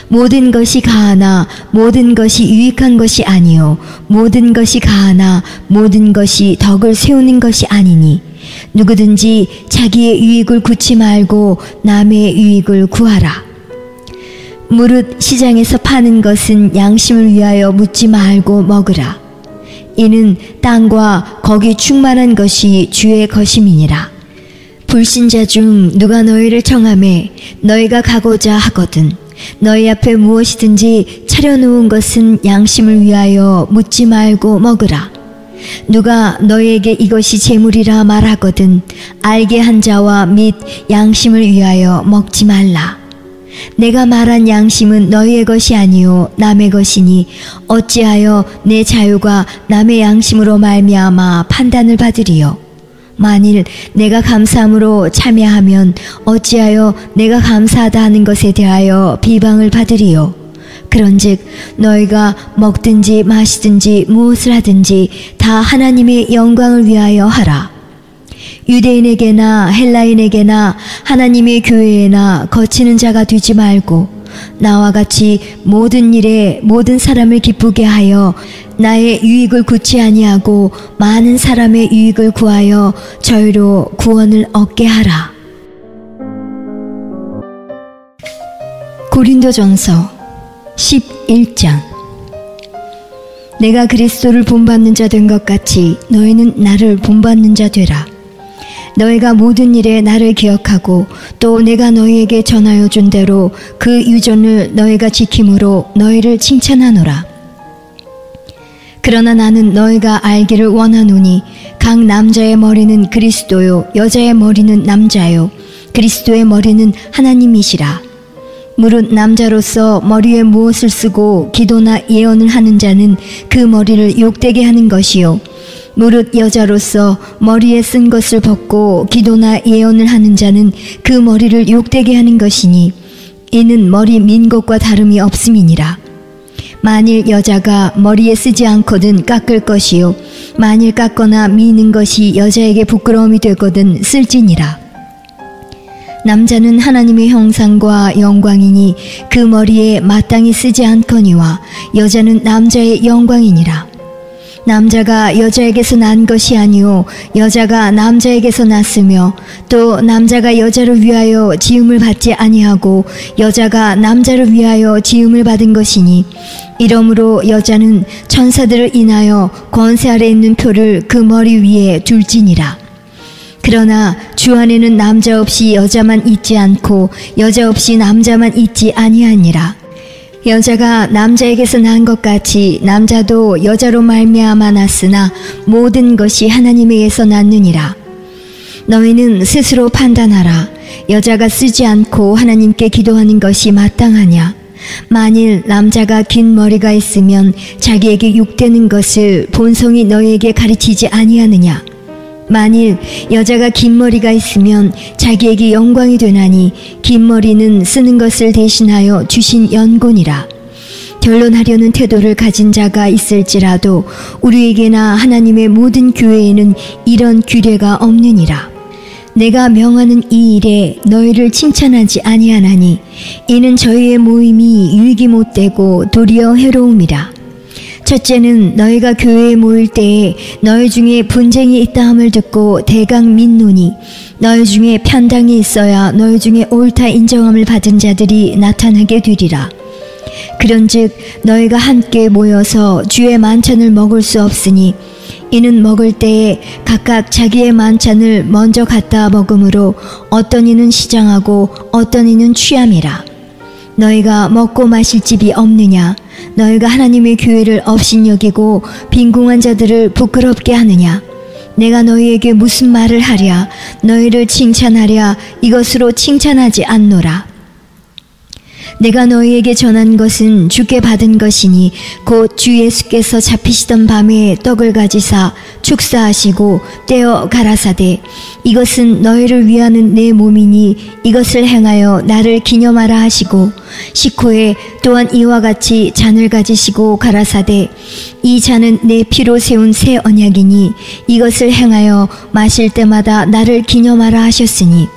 모든 것이 가하나 모든 것이 유익한 것이 아니요 모든 것이 가하나 모든 것이 덕을 세우는 것이 아니니 누구든지 자기의 유익을 구치 말고 남의 유익을 구하라. 무릇 시장에서 파는 것은 양심을 위하여 묻지 말고 먹으라. 이는 땅과 거기 충만한 것이 주의 것임이니라. 불신자 중 누가 너희를 청하매 너희가 가고자 하거든 너희 앞에 무엇이든지 차려놓은 것은 양심을 위하여 묻지 말고 먹으라. 누가 너희에게 이것이 재물이라 말하거든 알게 한 자와 및 양심을 위하여 먹지 말라. 내가 말한 양심은 너희의 것이 아니요 남의 것이니 어찌하여 내 자유가 남의 양심으로 말미암아 판단을 받으리요. 만일 내가 감사함으로 참여하면 어찌하여 내가 감사하다 하는 것에 대하여 비방을 받으리요. 그런즉 너희가 먹든지 마시든지 무엇을 하든지 다 하나님의 영광을 위하여 하라. 유대인에게나 헬라인에게나 하나님의 교회에나 거치는 자가 되지 말고 나와 같이 모든 일에 모든 사람을 기쁘게 하여 나의 유익을 구치 아니하고 많은 사람의 유익을 구하여 저희로 구원을 얻게 하라. 고린도전서 11장. 내가 그리스도를 본받는 자 된 것 같이 너희는 나를 본받는 자 되라. 너희가 모든 일에 나를 기억하고 또 내가 너희에게 전하여 준 대로 그 유전을 너희가 지킴으로 너희를 칭찬하노라. 그러나 나는 너희가 알기를 원하노니 각 남자의 머리는 그리스도요 여자의 머리는 남자요 그리스도의 머리는 하나님이시라. 무릇 남자로서 머리에 무엇을 쓰고 기도나 예언을 하는 자는 그 머리를 욕되게 하는 것이요 무릇 여자로서 머리에 쓴 것을 벗고 기도나 예언을 하는 자는 그 머리를 욕되게 하는 것이니 이는 머리 민 것과 다름이 없음이니라. 만일 여자가 머리에 쓰지 않거든 깎을 것이요 만일 깎거나 미는 것이 여자에게 부끄러움이 되거든 쓸지니라. 남자는 하나님의 형상과 영광이니 그 머리에 마땅히 쓰지 않거니와 여자는 남자의 영광이니라. 남자가 여자에게서 난 것이 아니요 여자가 남자에게서 났으며 또 남자가 여자를 위하여 지음을 받지 아니하고 여자가 남자를 위하여 지음을 받은 것이니 이러므로 여자는 천사들을 인하여 권세 아래 있는 표를 그 머리 위에 둘지니라. 그러나 주 안에는 남자 없이 여자만 있지 않고 여자 없이 남자만 있지 아니하니라. 여자가 남자에게서 난 것 같이 남자도 여자로 말미암아 났으나 모든 것이 하나님에게서 났느니라. 너희는 스스로 판단하라. 여자가 쓰지 않고 하나님께 기도하는 것이 마땅하냐? 만일 남자가 긴 머리가 있으면 자기에게 욕되는 것을 본성이 너희에게 가르치지 아니하느냐? 만일 여자가 긴 머리가 있으면 자기에게 영광이 되나니 긴 머리는 쓰는 것을 대신하여 주신 연고니라. 결론하려는 태도를 가진 자가 있을지라도 우리에게나 하나님의 모든 교회에는 이런 규례가 없느니라. 내가 명하는 이 일에 너희를 칭찬하지 아니하나니 이는 저희의 모임이 유익이 못되고 도리어 해로움이라. 첫째는 너희가 교회에 모일 때에 너희 중에 분쟁이 있다 함을 듣고 대강 민노니 너희 중에 편당이 있어야 너희 중에 옳다 인정함을 받은 자들이 나타나게 되리라. 그런즉 너희가 함께 모여서 주의 만찬을 먹을 수 없으니 이는 먹을 때에 각각 자기의 만찬을 먼저 갖다 먹음으로 어떤 이는 시장하고 어떤 이는 취함이라. 너희가 먹고 마실 집이 없느냐? 너희가 하나님의 교회를 업신여기고 빈궁한 자들을 부끄럽게 하느냐? 내가 너희에게 무슨 말을 하랴? 너희를 칭찬하랴? 이것으로 칭찬하지 않노라. 내가 너희에게 전한 것은 주께 받은 것이니 곧 주 예수께서 잡히시던 밤에 떡을 가지사 축사하시고 떼어 가라사대 이것은 너희를 위하는 내 몸이니 이것을 행하여 나를 기념하라 하시고 식후에 또한 이와 같이 잔을 가지시고 가라사대 이 잔은 내 피로 세운 새 언약이니 이것을 행하여 마실 때마다 나를 기념하라 하셨으니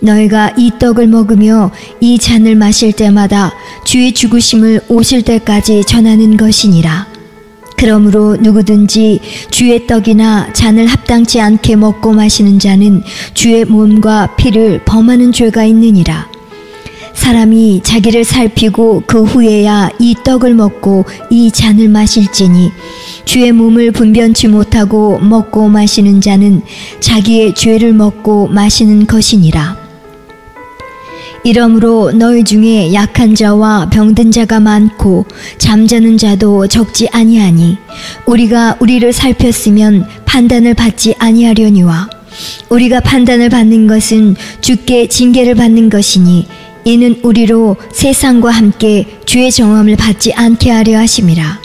너희가 이 떡을 먹으며 이 잔을 마실 때마다 주의 죽으심을 오실 때까지 전하는 것이니라. 그러므로 누구든지 주의 떡이나 잔을 합당치 않게 먹고 마시는 자는 주의 몸과 피를 범하는 죄가 있느니라. 사람이 자기를 살피고 그 후에야 이 떡을 먹고 이 잔을 마실지니 주의 몸을 분변치 못하고 먹고 마시는 자는 자기의 죄를 먹고 마시는 것이니라. 이러므로 너희 중에 약한 자와 병든 자가 많고 잠자는 자도 적지 아니하니 우리가 우리를 살폈으면 판단을 받지 아니하려니와 우리가 판단을 받는 것은 주께 징계를 받는 것이니 이는 우리로 세상과 함께 주의 정함을 받지 않게 하려 하심이라.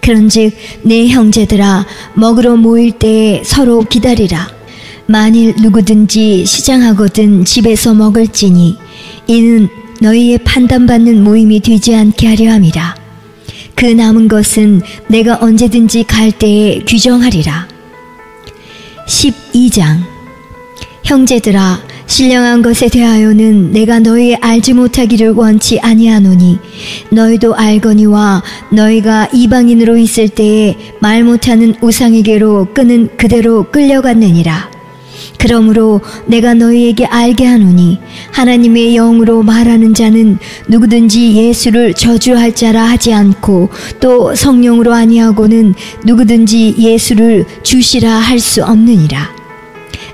그런즉 내 형제들아 먹으러 모일 때에 서로 기다리라. 만일 누구든지 시장하거든 집에서 먹을지니 이는 너희의 판단받는 모임이 되지 않게 하려 함이라. 그 남은 것은 내가 언제든지 갈 때에 규정하리라. 12장 형제들아 신령한 것에 대하여는 내가 너희 알지 못하기를 원치 아니하노니 너희도 알거니와 너희가 이방인으로 있을 때에 말 못하는 우상에게로 끄는 그대로 끌려갔느니라. 그러므로 내가 너희에게 알게 하노니 하나님의 영으로 말하는 자는 누구든지 예수를 저주할 자라 하지 않고 또 성령으로 아니하고는 누구든지 예수를 주시라 할 수 없느니라.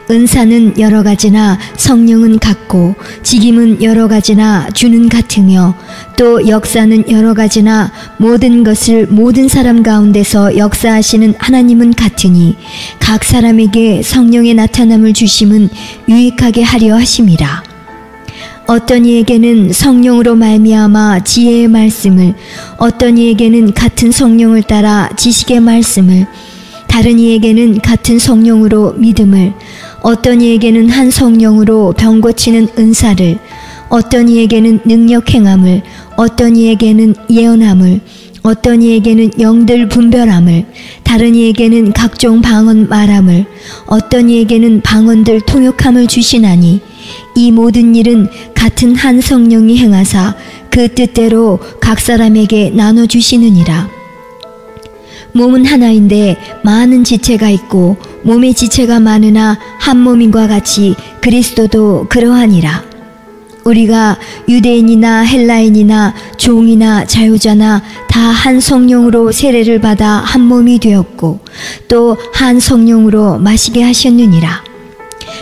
은사는 여러 가지나 성령은 같고 직임은 여러 가지나 주는 같으며 또 역사는 여러 가지나 모든 것을 모든 사람 가운데서 역사하시는 하나님은 같으니 각 사람에게 성령의 나타남을 주심은 유익하게 하려 하심이라. 어떤 이에게는 성령으로 말미암아 지혜의 말씀을 어떤 이에게는 같은 성령을 따라 지식의 말씀을 다른 이에게는 같은 성령으로 믿음을 어떤 이에게는 한 성령으로 병 고치는 은사를 어떤 이에게는 능력 행함을 어떤 이에게는 예언함을 어떤 이에게는 영들 분별함을 다른 이에게는 각종 방언 말함을 어떤 이에게는 방언들 통역함을 주시나니 이 모든 일은 같은 한 성령이 행하사 그 뜻대로 각 사람에게 나눠주시느니라. 몸은 하나인데 많은 지체가 있고 몸의 지체가 많으나 한 몸인과 같이 그리스도도 그러하니라. 우리가 유대인이나 헬라인이나 종이나 자유자나 다 한 성령으로 세례를 받아 한 몸이 되었고 또 한 성령으로 마시게 하셨느니라.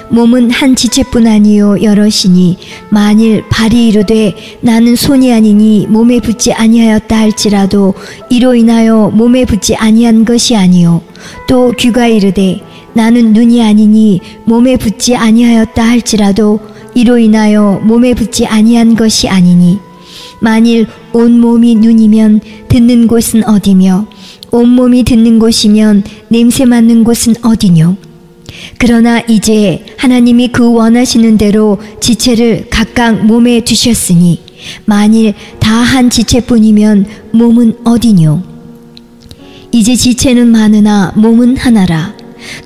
몸은 한 지체뿐 아니요 여럿이니 만일 발이 이르되 나는 손이 아니니 몸에 붙지 아니하였다 할지라도 이로 인하여 몸에 붙지 아니한 것이 아니요 또 귀가 이르되 나는 눈이 아니니 몸에 붙지 아니하였다 할지라도 이로 인하여 몸에 붙지 아니한 것이 아니니 만일 온 몸이 눈이면 듣는 곳은 어디며 온 몸이 듣는 곳이면 냄새 맡는 곳은 어디뇨. 그러나 이제 하나님이 그 원하시는 대로 지체를 각각 몸에 두셨으니 만일 다 한 지체뿐이면 몸은 어디뇨. 이제 지체는 많으나 몸은 하나라.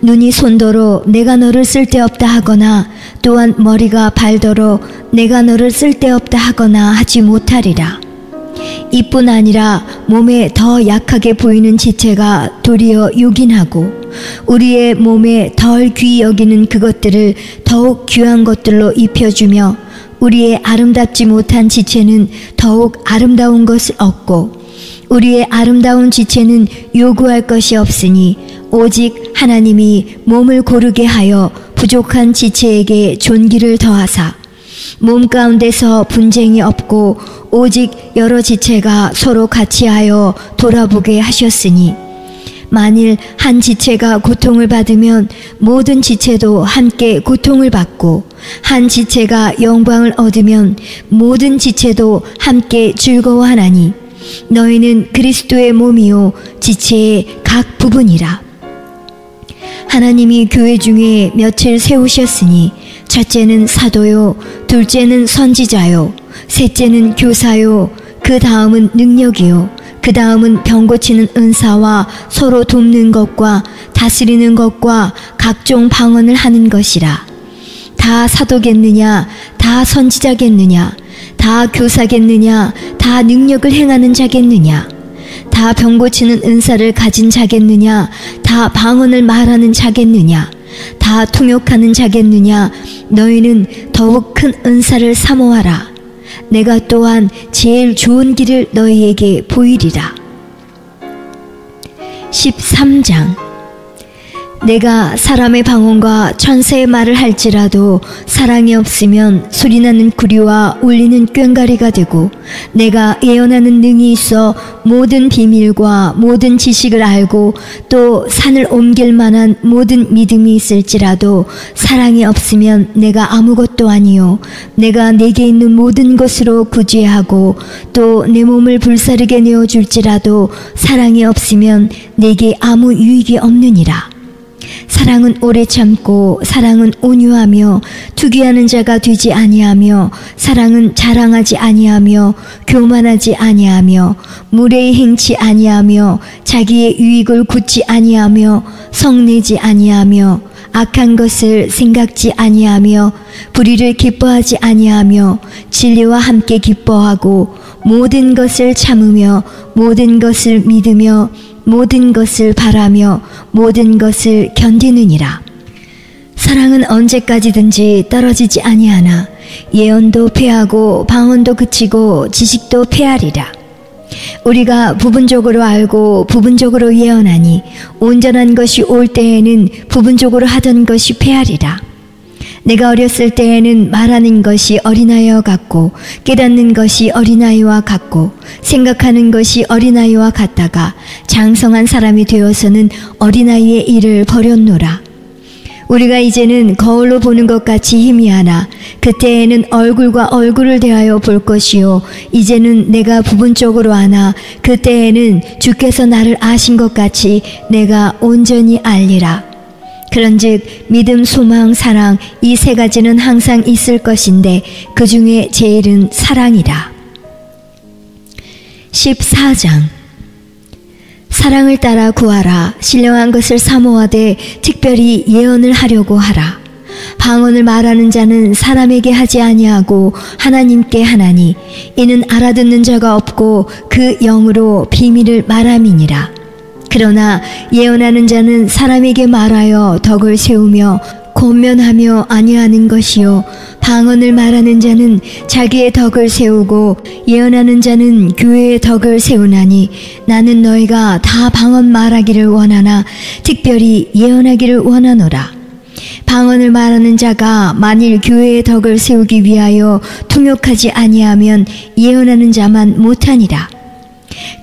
눈이 손더러 내가 너를 쓸데없다 하거나 또한 머리가 발더러 내가 너를 쓸데없다 하거나 하지 못하리라. 이뿐 아니라 몸에 더 약하게 보이는 지체가 도리어 요긴하고 우리의 몸에 덜 귀히 여기는 그것들을 더욱 귀한 것들로 입혀주며 우리의 아름답지 못한 지체는 더욱 아름다운 것을 얻고 우리의 아름다운 지체는 요구할 것이 없으니 오직 하나님이 몸을 고르게 하여 부족한 지체에게 존귀를 더하사 몸 가운데서 분쟁이 없고 오직 여러 지체가 서로 같이하여 돌아보게 하셨으니 만일 한 지체가 고통을 받으면 모든 지체도 함께 고통을 받고 한 지체가 영광을 얻으면 모든 지체도 함께 즐거워하나니 너희는 그리스도의 몸이요 지체의 각 부분이라. 하나님이 교회 중에 몇을 세우셨으니 첫째는 사도요 둘째는 선지자요 셋째는 교사요 그 다음은 능력이요 그 다음은 병 고치는 은사와 서로 돕는 것과 다스리는 것과 각종 방언을 하는 것이라. 다 사도겠느냐 다 선지자겠느냐 다 교사겠느냐 다 능력을 행하는 자겠느냐 다 병 고치는 은사를 가진 자겠느냐 다 방언을 말하는 자겠느냐 다 통역하는 자겠느냐 너희는 더욱 큰 은사를 사모하라. 내가 또한 제일 좋은 길을 너희에게 보이리라. 13장. 내가 사람의 방언과 천사의 말을 할지라도 사랑이 없으면 소리나는 구리와 울리는 꽹과리가 되고 내가 예언하는 능이 있어 모든 비밀과 모든 지식을 알고 또 산을 옮길 만한 모든 믿음이 있을지라도 사랑이 없으면 내가 아무것도 아니요 내가 내게 있는 모든 것으로 구제하고 또 내 몸을 불사르게 내어줄지라도 사랑이 없으면 내게 아무 유익이 없느니라. 사랑은 오래 참고 사랑은 온유하며 투기하는 자가 되지 아니하며 사랑은 자랑하지 아니하며 교만하지 아니하며 무례히 행치 아니하며 자기의 유익을 굳지 아니하며 성내지 아니하며 악한 것을 생각지 아니하며 불의를 기뻐하지 아니하며 진리와 함께 기뻐하고 모든 것을 참으며 모든 것을 믿으며 모든 것을 바라며 모든 것을 견디느니라. 사랑은 언제까지든지 떨어지지 아니하나 예언도 패하고 방언도 그치고 지식도 패하리라. 우리가 부분적으로 알고 부분적으로 예언하니 온전한 것이 올 때에는 부분적으로 하던 것이 패하리라. 내가 어렸을 때에는 말하는 것이 어린아이와 같고 깨닫는 것이 어린아이와 같고 생각하는 것이 어린아이와 같다가 장성한 사람이 되어서는 어린아이의 일을 버렸노라. 우리가 이제는 거울로 보는 것 같이 희미하나 그때에는 얼굴과 얼굴을 대하여 볼 것이요 이제는 내가 부분적으로 아나 그때에는 주께서 나를 아신 것 같이 내가 온전히 알리라. 그런즉 믿음, 소망, 사랑 이 세 가지는 항상 있을 것인데 그 중에 제일은 사랑이라. 14장. 사랑을 따라 구하라. 신령한 것을 사모하되 특별히 예언을 하려고 하라. 방언을 말하는 자는 사람에게 하지 아니하고 하나님께 하나니 이는 알아듣는 자가 없고 그 영으로 비밀을 말함이니라. 그러나 예언하는 자는 사람에게 말하여 덕을 세우며 권면하며 아니하는 것이요 방언을 말하는 자는 자기의 덕을 세우고 예언하는 자는 교회의 덕을 세우나니 나는 너희가 다 방언 말하기를 원하나 특별히 예언하기를 원하노라. 방언을 말하는 자가 만일 교회의 덕을 세우기 위하여 통역하지 아니하면 예언하는 자만 못하니라.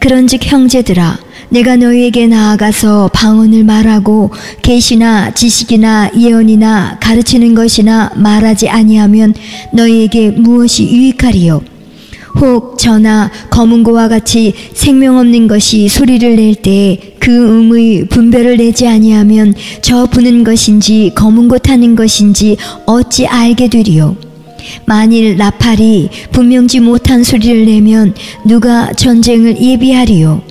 그런즉 형제들아, 내가 너희에게 나아가서 방언을 말하고 계시나 지식이나 예언이나 가르치는 것이나 말하지 아니하면 너희에게 무엇이 유익하리요? 혹 저나 검은고와 같이 생명 없는 것이 소리를 낼 때에 그 음의 분별을 내지 아니하면 저 부는 것인지 검은고 타는 것인지 어찌 알게 되리요? 만일 나팔이 분명지 못한 소리를 내면 누가 전쟁을 예비하리요?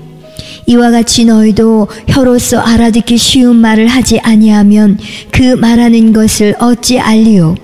이와 같이 너희도 혀로서 알아듣기 쉬운 말을 하지 아니하면 그 말하는 것을 어찌 알리요?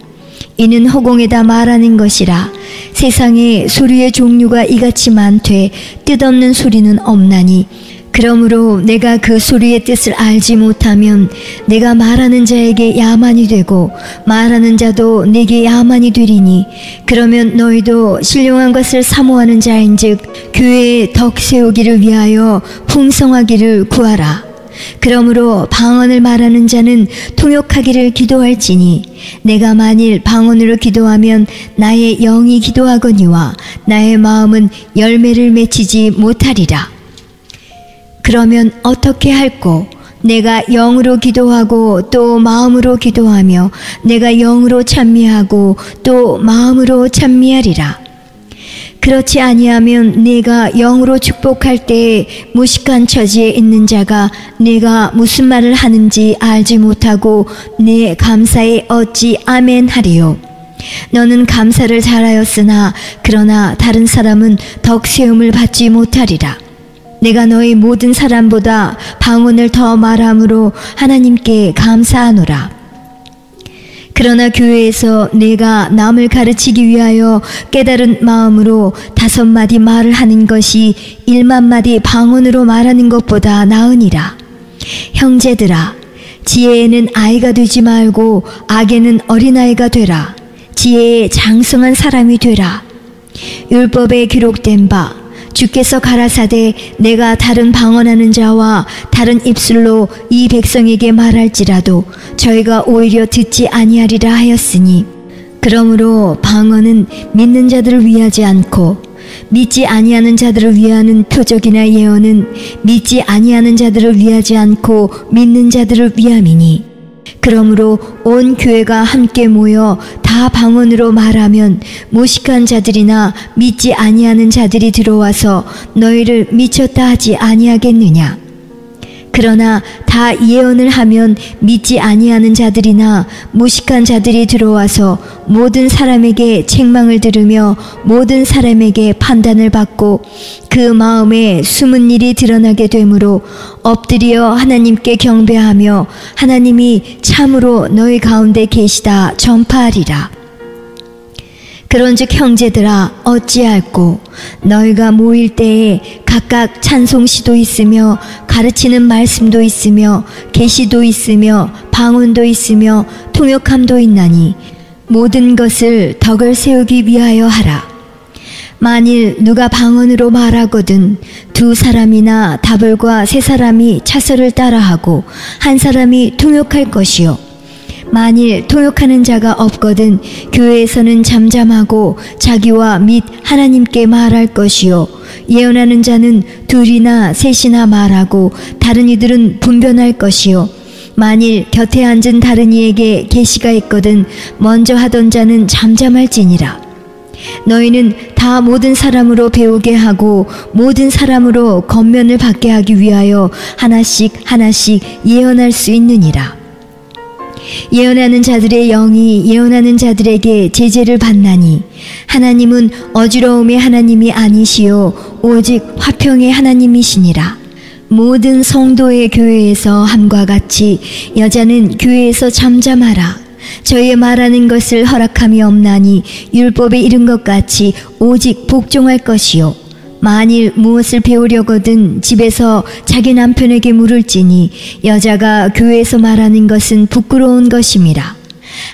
이는 허공에다 말하는 것이라. 세상에 소리의 종류가 이같이 많되 뜻없는 소리는 없나니 그러므로 내가 그 소리의 뜻을 알지 못하면 내가 말하는 자에게 야만이 되고 말하는 자도 내게 야만이 되리니 그러면 너희도 신령한 것을 사모하는 자인즉 교회의 덕 세우기를 위하여 풍성하기를 구하라. 그러므로 방언을 말하는 자는 통역하기를 기도할지니 내가 만일 방언으로 기도하면 나의 영이 기도하거니와 나의 마음은 열매를 맺히지 못하리라. 그러면 어떻게 할꼬? 내가 영으로 기도하고 또 마음으로 기도하며 내가 영으로 찬미하고 또 마음으로 찬미하리라. 그렇지 아니하면 내가 영으로 축복할 때에 무식한 처지에 있는 자가 내가 무슨 말을 하는지 알지 못하고 내 감사에 어찌 아멘 하리요? 너는 감사를 잘하였으나 그러나 다른 사람은 덕 세움을 받지 못하리라. 내가 너희 모든 사람보다 방언을 더 말함으로 하나님께 감사하노라. 그러나 교회에서 내가 남을 가르치기 위하여 깨달은 마음으로 5마디 말을 하는 것이 1만마디 방언으로 말하는 것보다 나으니라. 형제들아, 지혜에는 아이가 되지 말고 악에는 어린아이가 되라. 지혜에 장성한 사람이 되라. 율법에 기록된 바 주께서 가라사대 내가 다른 방언하는 자와 다른 입술로 이 백성에게 말할지라도 저희가 오히려 듣지 아니하리라 하였으니 그러므로 방언은 믿는 자들을 위하지 않고 믿지 아니하는 자들을 위하는 표적이나 예언은 믿지 아니하는 자들을 위하지 않고 믿는 자들을 위함이니 그러므로 온 교회가 함께 모여 다 방언으로 말하면 무식한 자들이나 믿지 아니하는 자들이 들어와서 너희를 미쳤다 하지 아니하겠느냐? 그러나 다 예언을 하면 믿지 아니하는 자들이나 무식한 자들이 들어와서 모든 사람에게 책망을 들으며 모든 사람에게 판단을 받고 그 마음에 숨은 일이 드러나게 되므로 엎드려 하나님께 경배하며 하나님이 참으로 너희 가운데 계시다 전파하리라. 그런즉 형제들아 어찌할꼬? 너희가 모일 때에 각각 찬송시도 있으며 가르치는 말씀도 있으며 계시도 있으며 방언도 있으며 통역함도 있나니 모든 것을 덕을 세우기 위하여 하라. 만일 누가 방언으로 말하거든 2사람이나 다벌과 3사람이 차서를 따라하고 1사람이 통역할 것이요. 만일 통역하는 자가 없거든 교회에서는 잠잠하고 자기와 및 하나님께 말할 것이요. 예언하는 자는 2이나 3이나 말하고 다른 이들은 분변할 것이요. 만일 곁에 앉은 다른 이에게 계시가 있거든 먼저 하던 자는 잠잠할지니라. 너희는 다 모든 사람으로 배우게 하고 모든 사람으로 권면을 받게 하기 위하여 하나씩 하나씩 예언할 수 있느니라. 예언하는 자들의 영이 예언하는 자들에게 제재를 받나니 하나님은 어지러움의 하나님이 아니시요 오직 화평의 하나님이시니라. 모든 성도의 교회에서 함과 같이 여자는 교회에서 잠잠하라. 저희의 말하는 것을 허락함이 없나니 율법에 이른 것 같이 오직 복종할 것이요. 만일 무엇을 배우려거든 집에서 자기 남편에게 물을지니 여자가 교회에서 말하는 것은 부끄러운 것임이라.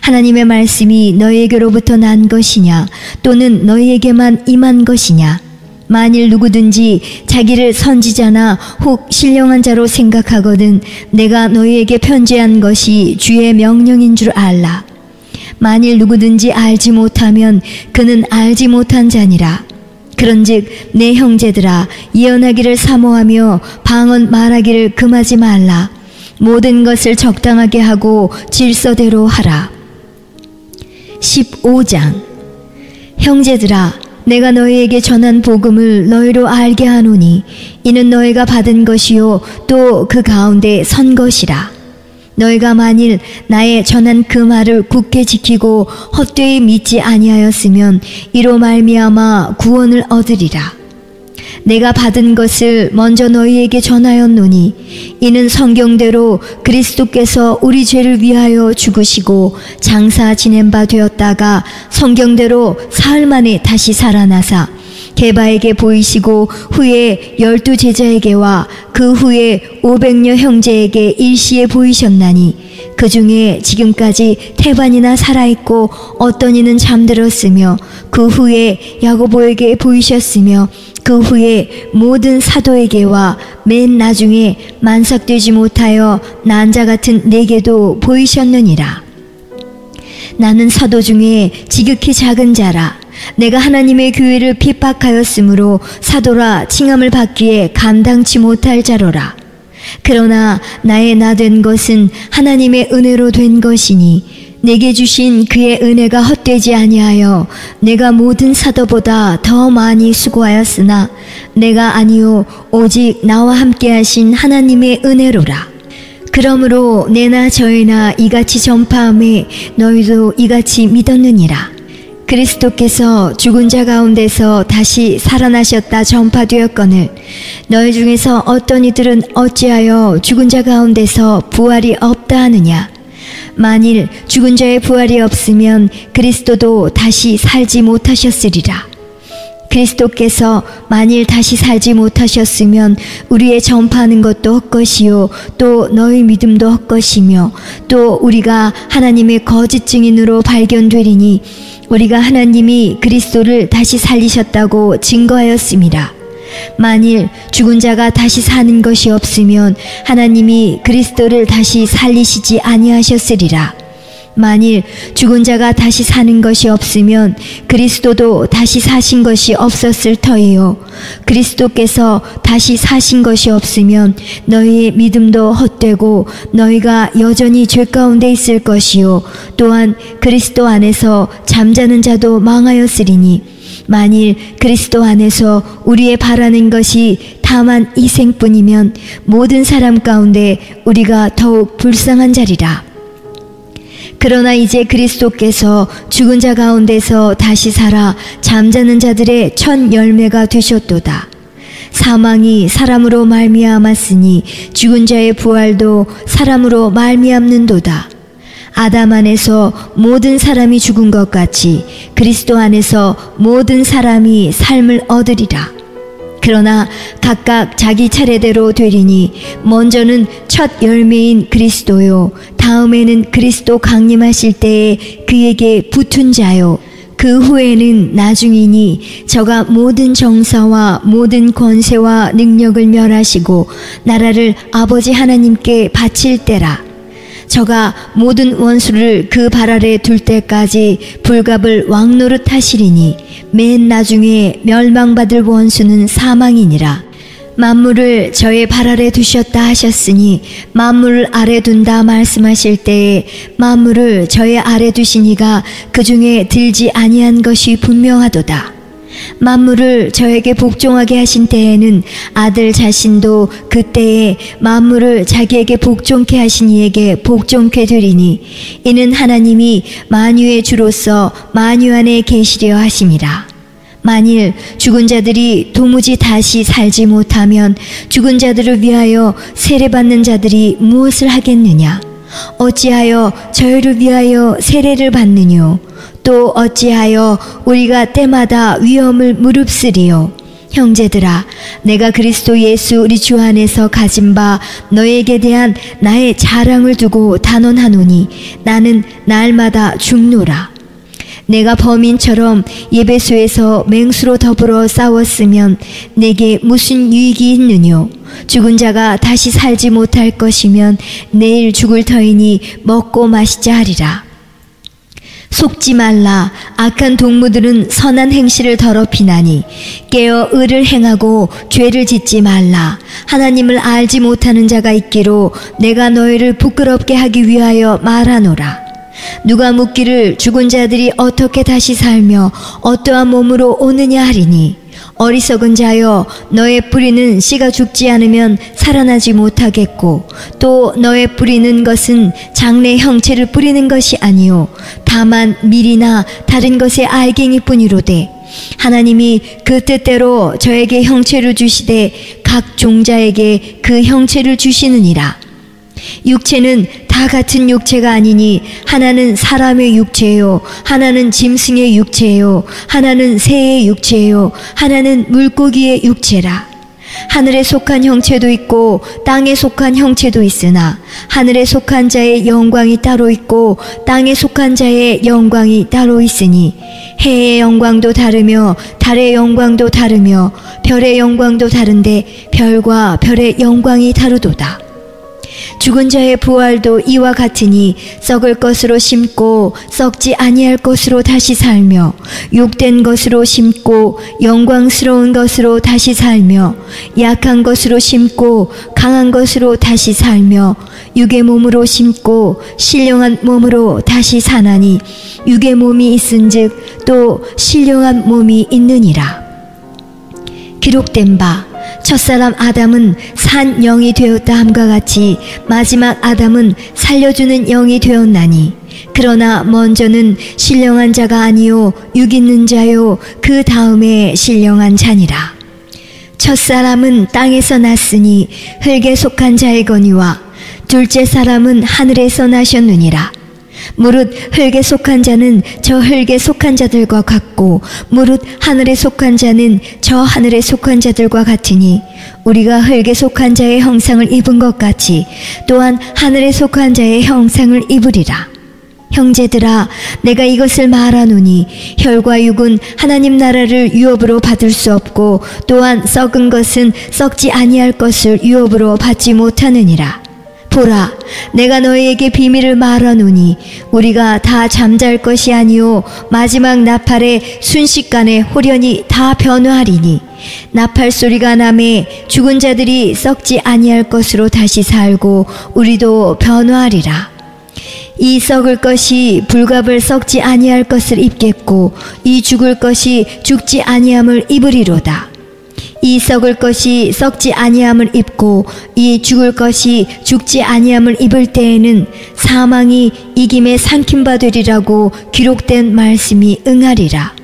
하나님의 말씀이 너희에게로부터 난 것이냐 또는 너희에게만 임한 것이냐. 만일 누구든지 자기를 선지자나 혹 신령한 자로 생각하거든 내가 너희에게 편지한 것이 주의 명령인 줄 알라. 만일 누구든지 알지 못하면 그는 알지 못한 자니라. 그런즉 내 형제들아 예언하기를 사모하며 방언 말하기를 금하지 말라. 모든 것을 적당하게 하고 질서대로 하라. 15장. 형제들아 내가 너희에게 전한 복음을 너희로 알게 하노니 이는 너희가 받은 것이요 또 그 가운데 선 것이라. 너희가 만일 나의 전한 그 말을 굳게 지키고 헛되이 믿지 아니하였으면 이로 말미암아 구원을 얻으리라. 내가 받은 것을 먼저 너희에게 전하였노니 이는 성경대로 그리스도께서 우리 죄를 위하여 죽으시고 장사 지낸 바 되었다가 성경대로 사흘 만에 다시 살아나사 게바에게 보이시고 후에 12 제자에게와 그 후에 500여 형제에게 일시에 보이셨나니 그 중에 지금까지 태반이나 살아있고 어떤 이는 잠들었으며 그 후에 야고보에게 보이셨으며 그 후에 모든 사도에게와 맨 나중에 만삭되지 못하여 난 자 같은 내게도 보이셨느니라. 나는 사도 중에 지극히 작은 자라. 내가 하나님의 교회를 핍박하였으므로 사도라 칭함을 받기에 감당치 못할 자로라. 그러나 나의 나 된 것은 하나님의 은혜로 된 것이니 내게 주신 그의 은혜가 헛되지 아니하여 내가 모든 사도보다 더 많이 수고하였으나 내가 아니요 오직 나와 함께 하신 하나님의 은혜로라. 그러므로 내나 저희나 이같이 전파함에 너희도 이같이 믿었느니라. 그리스도께서 죽은 자 가운데서 다시 살아나셨다 전파되었거늘 너희 중에서 어떤 이들은 어찌하여 죽은 자 가운데서 부활이 없다 하느냐. 만일 죽은 자의 부활이 없으면 그리스도도 다시 살지 못하셨으리라. 그리스도께서 만일 다시 살지 못하셨으면 우리의 전파하는 것도 헛것이요 또 너희 믿음도 헛것이며 또 우리가 하나님의 거짓 증인으로 발견되리니 우리가 하나님이 그리스도를 다시 살리셨다고 증거하였음이라. 만일 죽은 자가 다시 사는 것이 없으면 하나님이 그리스도를 다시 살리시지 아니하셨으리라. 만일 죽은 자가 다시 사는 것이 없으면 그리스도도 다시 사신 것이 없었을 터이요. 그리스도께서 다시 사신 것이 없으면 너희의 믿음도 헛되고 너희가 여전히 죄 가운데 있을 것이요. 또한 그리스도 안에서 잠자는 자도 망하였으리니 만일 그리스도 안에서 우리의 바라는 것이 다만 희생뿐이면 모든 사람 가운데 우리가 더욱 불쌍한 자리라. 그러나 이제 그리스도께서 죽은 자 가운데서 다시 살아 잠자는 자들의 첫 열매가 되셨도다. 사망이 사람으로 말미암았으니 죽은 자의 부활도 사람으로 말미암는도다. 아담 안에서 모든 사람이 죽은 것 같이 그리스도 안에서 모든 사람이 삶을 얻으리라. 그러나 각각 자기 차례대로 되리니 먼저는 첫 열매인 그리스도요 다음에는 그리스도 강림하실 때에 그에게 붙은 자요 그 후에는 나중이니 저가 모든 정사와 모든 권세와 능력을 멸하시고 나라를 아버지 하나님께 바칠 때라. 저가 모든 원수를 그 발 아래 둘 때까지 불갑을 왕노릇 하시리니 맨 나중에 멸망받을 원수는 사망이니라. 만물을 저의 발 아래 두셨다 하셨으니 만물을 아래 둔다 말씀하실 때에 만물을 저의 아래 두신 이가 그 중에 들지 아니한 것이 분명하도다. 만물을 저에게 복종하게 하신 때에는 아들 자신도 그때에 만물을 자기에게 복종케 하신 이에게 복종케 되리니 이는 하나님이 만유의 주로서 만유 안에 계시려 하심이라. 만일 죽은 자들이 도무지 다시 살지 못하면 죽은 자들을 위하여 세례받는 자들이 무엇을 하겠느냐? 어찌하여 저희를 위하여 세례를 받느뇨? 또 어찌하여 우리가 때마다 위험을 무릅쓰리요? 형제들아, 내가 그리스도 예수 우리 주 안에서 가진 바 너에게 대한 나의 자랑을 두고 단언하노니 나는 날마다 죽노라. 내가 범인처럼 예배소에서 맹수로 더불어 싸웠으면 내게 무슨 유익이 있느뇨? 죽은 자가 다시 살지 못할 것이면 내일 죽을 터이니 먹고 마시자 하리라. 속지 말라. 악한 동무들은 선한 행실을 더럽히나니 깨어 의를 행하고 죄를 짓지 말라. 하나님을 알지 못하는 자가 있기로 내가 너희를 부끄럽게 하기 위하여 말하노라. 누가 묻기를 죽은 자들이 어떻게 다시 살며 어떠한 몸으로 오느냐 하리니 어리석은 자여, 너의 뿌리는 씨가 죽지 않으면 살아나지 못하겠고 또 너의 뿌리는 것은 장래 형체를 뿌리는 것이 아니요 다만 밀이나 다른 것의 알갱이 뿐이로되 하나님이 그 뜻대로 저에게 형체를 주시되 각 종자에게 그 형체를 주시느니라. 육체는 다 같은 육체가 아니니 하나는 사람의 육체요, 하나는 짐승의 육체요, 하나는 새의 육체요, 하나는 물고기의 육체라. 하늘에 속한 형체도 있고 땅에 속한 형체도 있으나 하늘에 속한 자의 영광이 따로 있고 땅에 속한 자의 영광이 따로 있으니 해의 영광도 다르며 달의 영광도 다르며 별의 영광도 다른데 별과 별의 영광이 다르도다. 죽은 자의 부활도 이와 같으니 썩을 것으로 심고 썩지 아니할 것으로 다시 살며 욕된 것으로 심고 영광스러운 것으로 다시 살며 약한 것으로 심고 강한 것으로 다시 살며 육의 몸으로 심고 신령한 몸으로 다시 사나니 육의 몸이 있은즉 또 신령한 몸이 있느니라. 기록된 바 첫사람 아담은 산 영이 되었다 함과 같이 마지막 아담은 살려주는 영이 되었나니 그러나 먼저는 신령한 자가 아니요 육 있는 자요 그 다음에 신령한 자니라. 첫사람은 땅에서 났으니 흙에 속한 자이거니와 둘째 사람은 하늘에서 나셨느니라. 무릇 흙에 속한 자는 저 흙에 속한 자들과 같고 무릇 하늘에 속한 자는 저 하늘에 속한 자들과 같으니 우리가 흙에 속한 자의 형상을 입은 것 같이 또한 하늘에 속한 자의 형상을 입으리라. 형제들아, 내가 이것을 말하노니 혈과 육은 하나님 나라를 유업으로 받을 수 없고 또한 썩은 것은 썩지 아니할 것을 유업으로 받지 못하느니라. 보라, 내가 너희에게 비밀을 말하노니 우리가 다 잠잘 것이 아니요 마지막 나팔에 순식간에 홀연히 다 변화하리니 나팔 소리가 나매 죽은 자들이 썩지 아니할 것으로 다시 살고 우리도 변화하리라. 이 썩을 것이 불갑을 썩지 아니할 것을 입겠고 이 죽을 것이 죽지 아니함을 입으리로다. 이 썩을 것이 썩지 아니함을 입고 이 죽을 것이 죽지 아니함을 입을 때에는 사망이 이김에 삼킨 바 되리라고 기록된 말씀이 응하리라.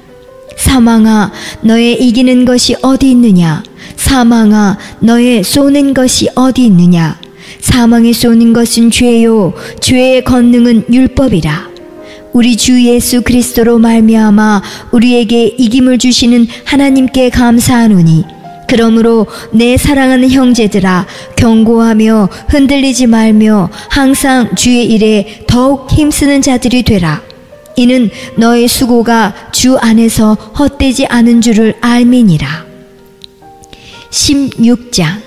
사망아, 너의 이기는 것이 어디 있느냐? 사망아, 너의 쏘는 것이 어디 있느냐? 사망에 쏘는 것은 죄요 죄의 권능은 율법이라. 우리 주 예수 그리스도로 말미암아 우리에게 이김을 주시는 하나님께 감사하노니 그러므로 내 사랑하는 형제들아, 경고하며 흔들리지 말며 항상 주의 일에 더욱 힘쓰는 자들이 되라. 이는 너의 수고가 주 안에서 헛되지 않은 줄을 알미니라. 16장.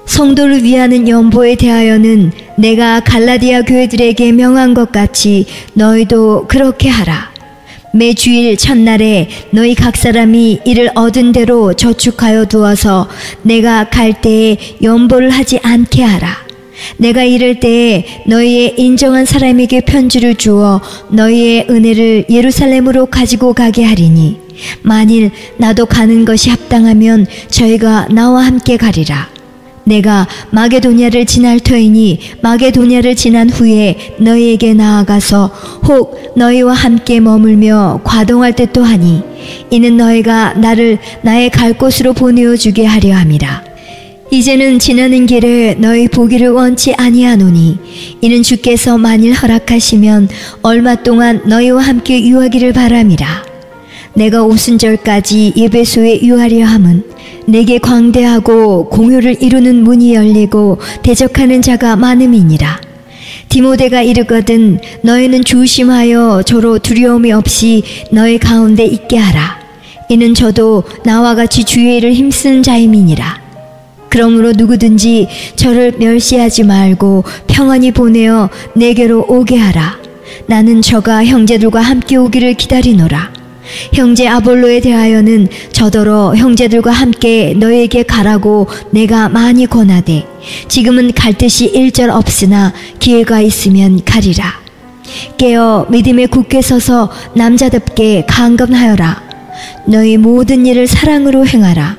성도를 위하는 연보에 대하여는 내가 갈라디아 교회들에게 명한 것 같이 너희도 그렇게 하라. 매 주일 첫날에 너희 각 사람이 이를 얻은 대로 저축하여 두어서 내가 갈 때에 연보를 하지 않게 하라. 내가 이럴 때에 너희의 인정한 사람에게 편지를 주어 너희의 은혜를 예루살렘으로 가지고 가게 하리니 만일 나도 가는 것이 합당하면 저희가 나와 함께 가리라. 내가 마게도냐를 지날 터이니 마게도냐를 지난 후에 너희에게 나아가서 혹 너희와 함께 머물며 과동할 듯도 하니 이는 너희가 나를 나의 갈 곳으로 보내어 주게 하려 함이라. 이제는 지나는 길에 너희 보기를 원치 아니하노니 이는 주께서 만일 허락하시면 얼마 동안 너희와 함께 유하기를 바람이라. 내가 오순절까지 예배소에 유하려 함은 내게 광대하고 공효를 이루는 문이 열리고 대적하는 자가 많음이니라. 디모데가 이르거든 너희는 조심하여 저로 두려움이 없이 너희 가운데 있게 하라. 이는 저도 나와 같이 주의 일을 힘쓰는 자임이니라. 그러므로 누구든지 저를 멸시하지 말고 평안히 보내어 내게로 오게 하라. 나는 저가 형제들과 함께 오기를 기다리노라. 형제 아볼로에 대하여는 저더러 형제들과 함께 너에게 가라고 내가 많이 권하되 지금은 갈 뜻이 일절 없으나 기회가 있으면 가리라. 깨어 믿음에 굳게 서서 남자답게 강건하여라. 너희 모든 일을 사랑으로 행하라.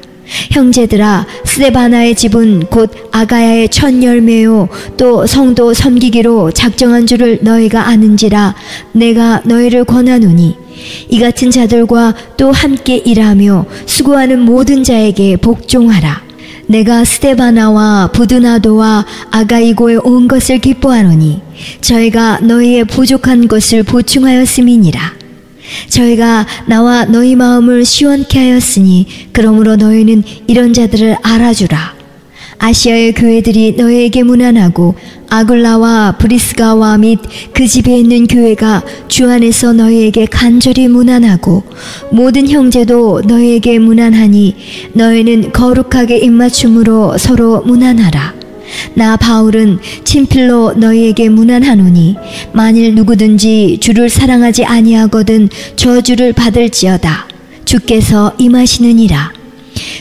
형제들아, 스데바나의 집은 곧 아가야의 첫 열매요 또 성도 섬기기로 작정한 줄을 너희가 아는지라. 내가 너희를 권하노니 이 같은 자들과 또 함께 일하며 수고하는 모든 자에게 복종하라. 내가 스데바나와 부드나도와 아가이고에 온 것을 기뻐하노니 저희가 너희의 부족한 것을 보충하였음이니라. 저희가 나와 너희 마음을 시원케 하였으니 그러므로 너희는 이런 자들을 알아주라. 아시아의 교회들이 너희에게 문안하고 아굴라와 브리스가와 및 그 집에 있는 교회가 주 안에서 너희에게 간절히 문안하고 모든 형제도 너희에게 문안하니 너희는 거룩하게 입맞춤으로 서로 문안하라. 나 바울은 친필로 너희에게 문안하노니 만일 누구든지 주를 사랑하지 아니하거든 저주를 받을지어다. 주께서 임하시느니라.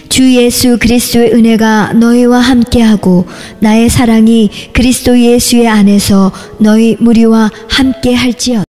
주 예수 그리스도의 은혜가 너희와 함께하고 나의 사랑이 그리스도 예수의 안에서 너희 무리와 함께할지어다.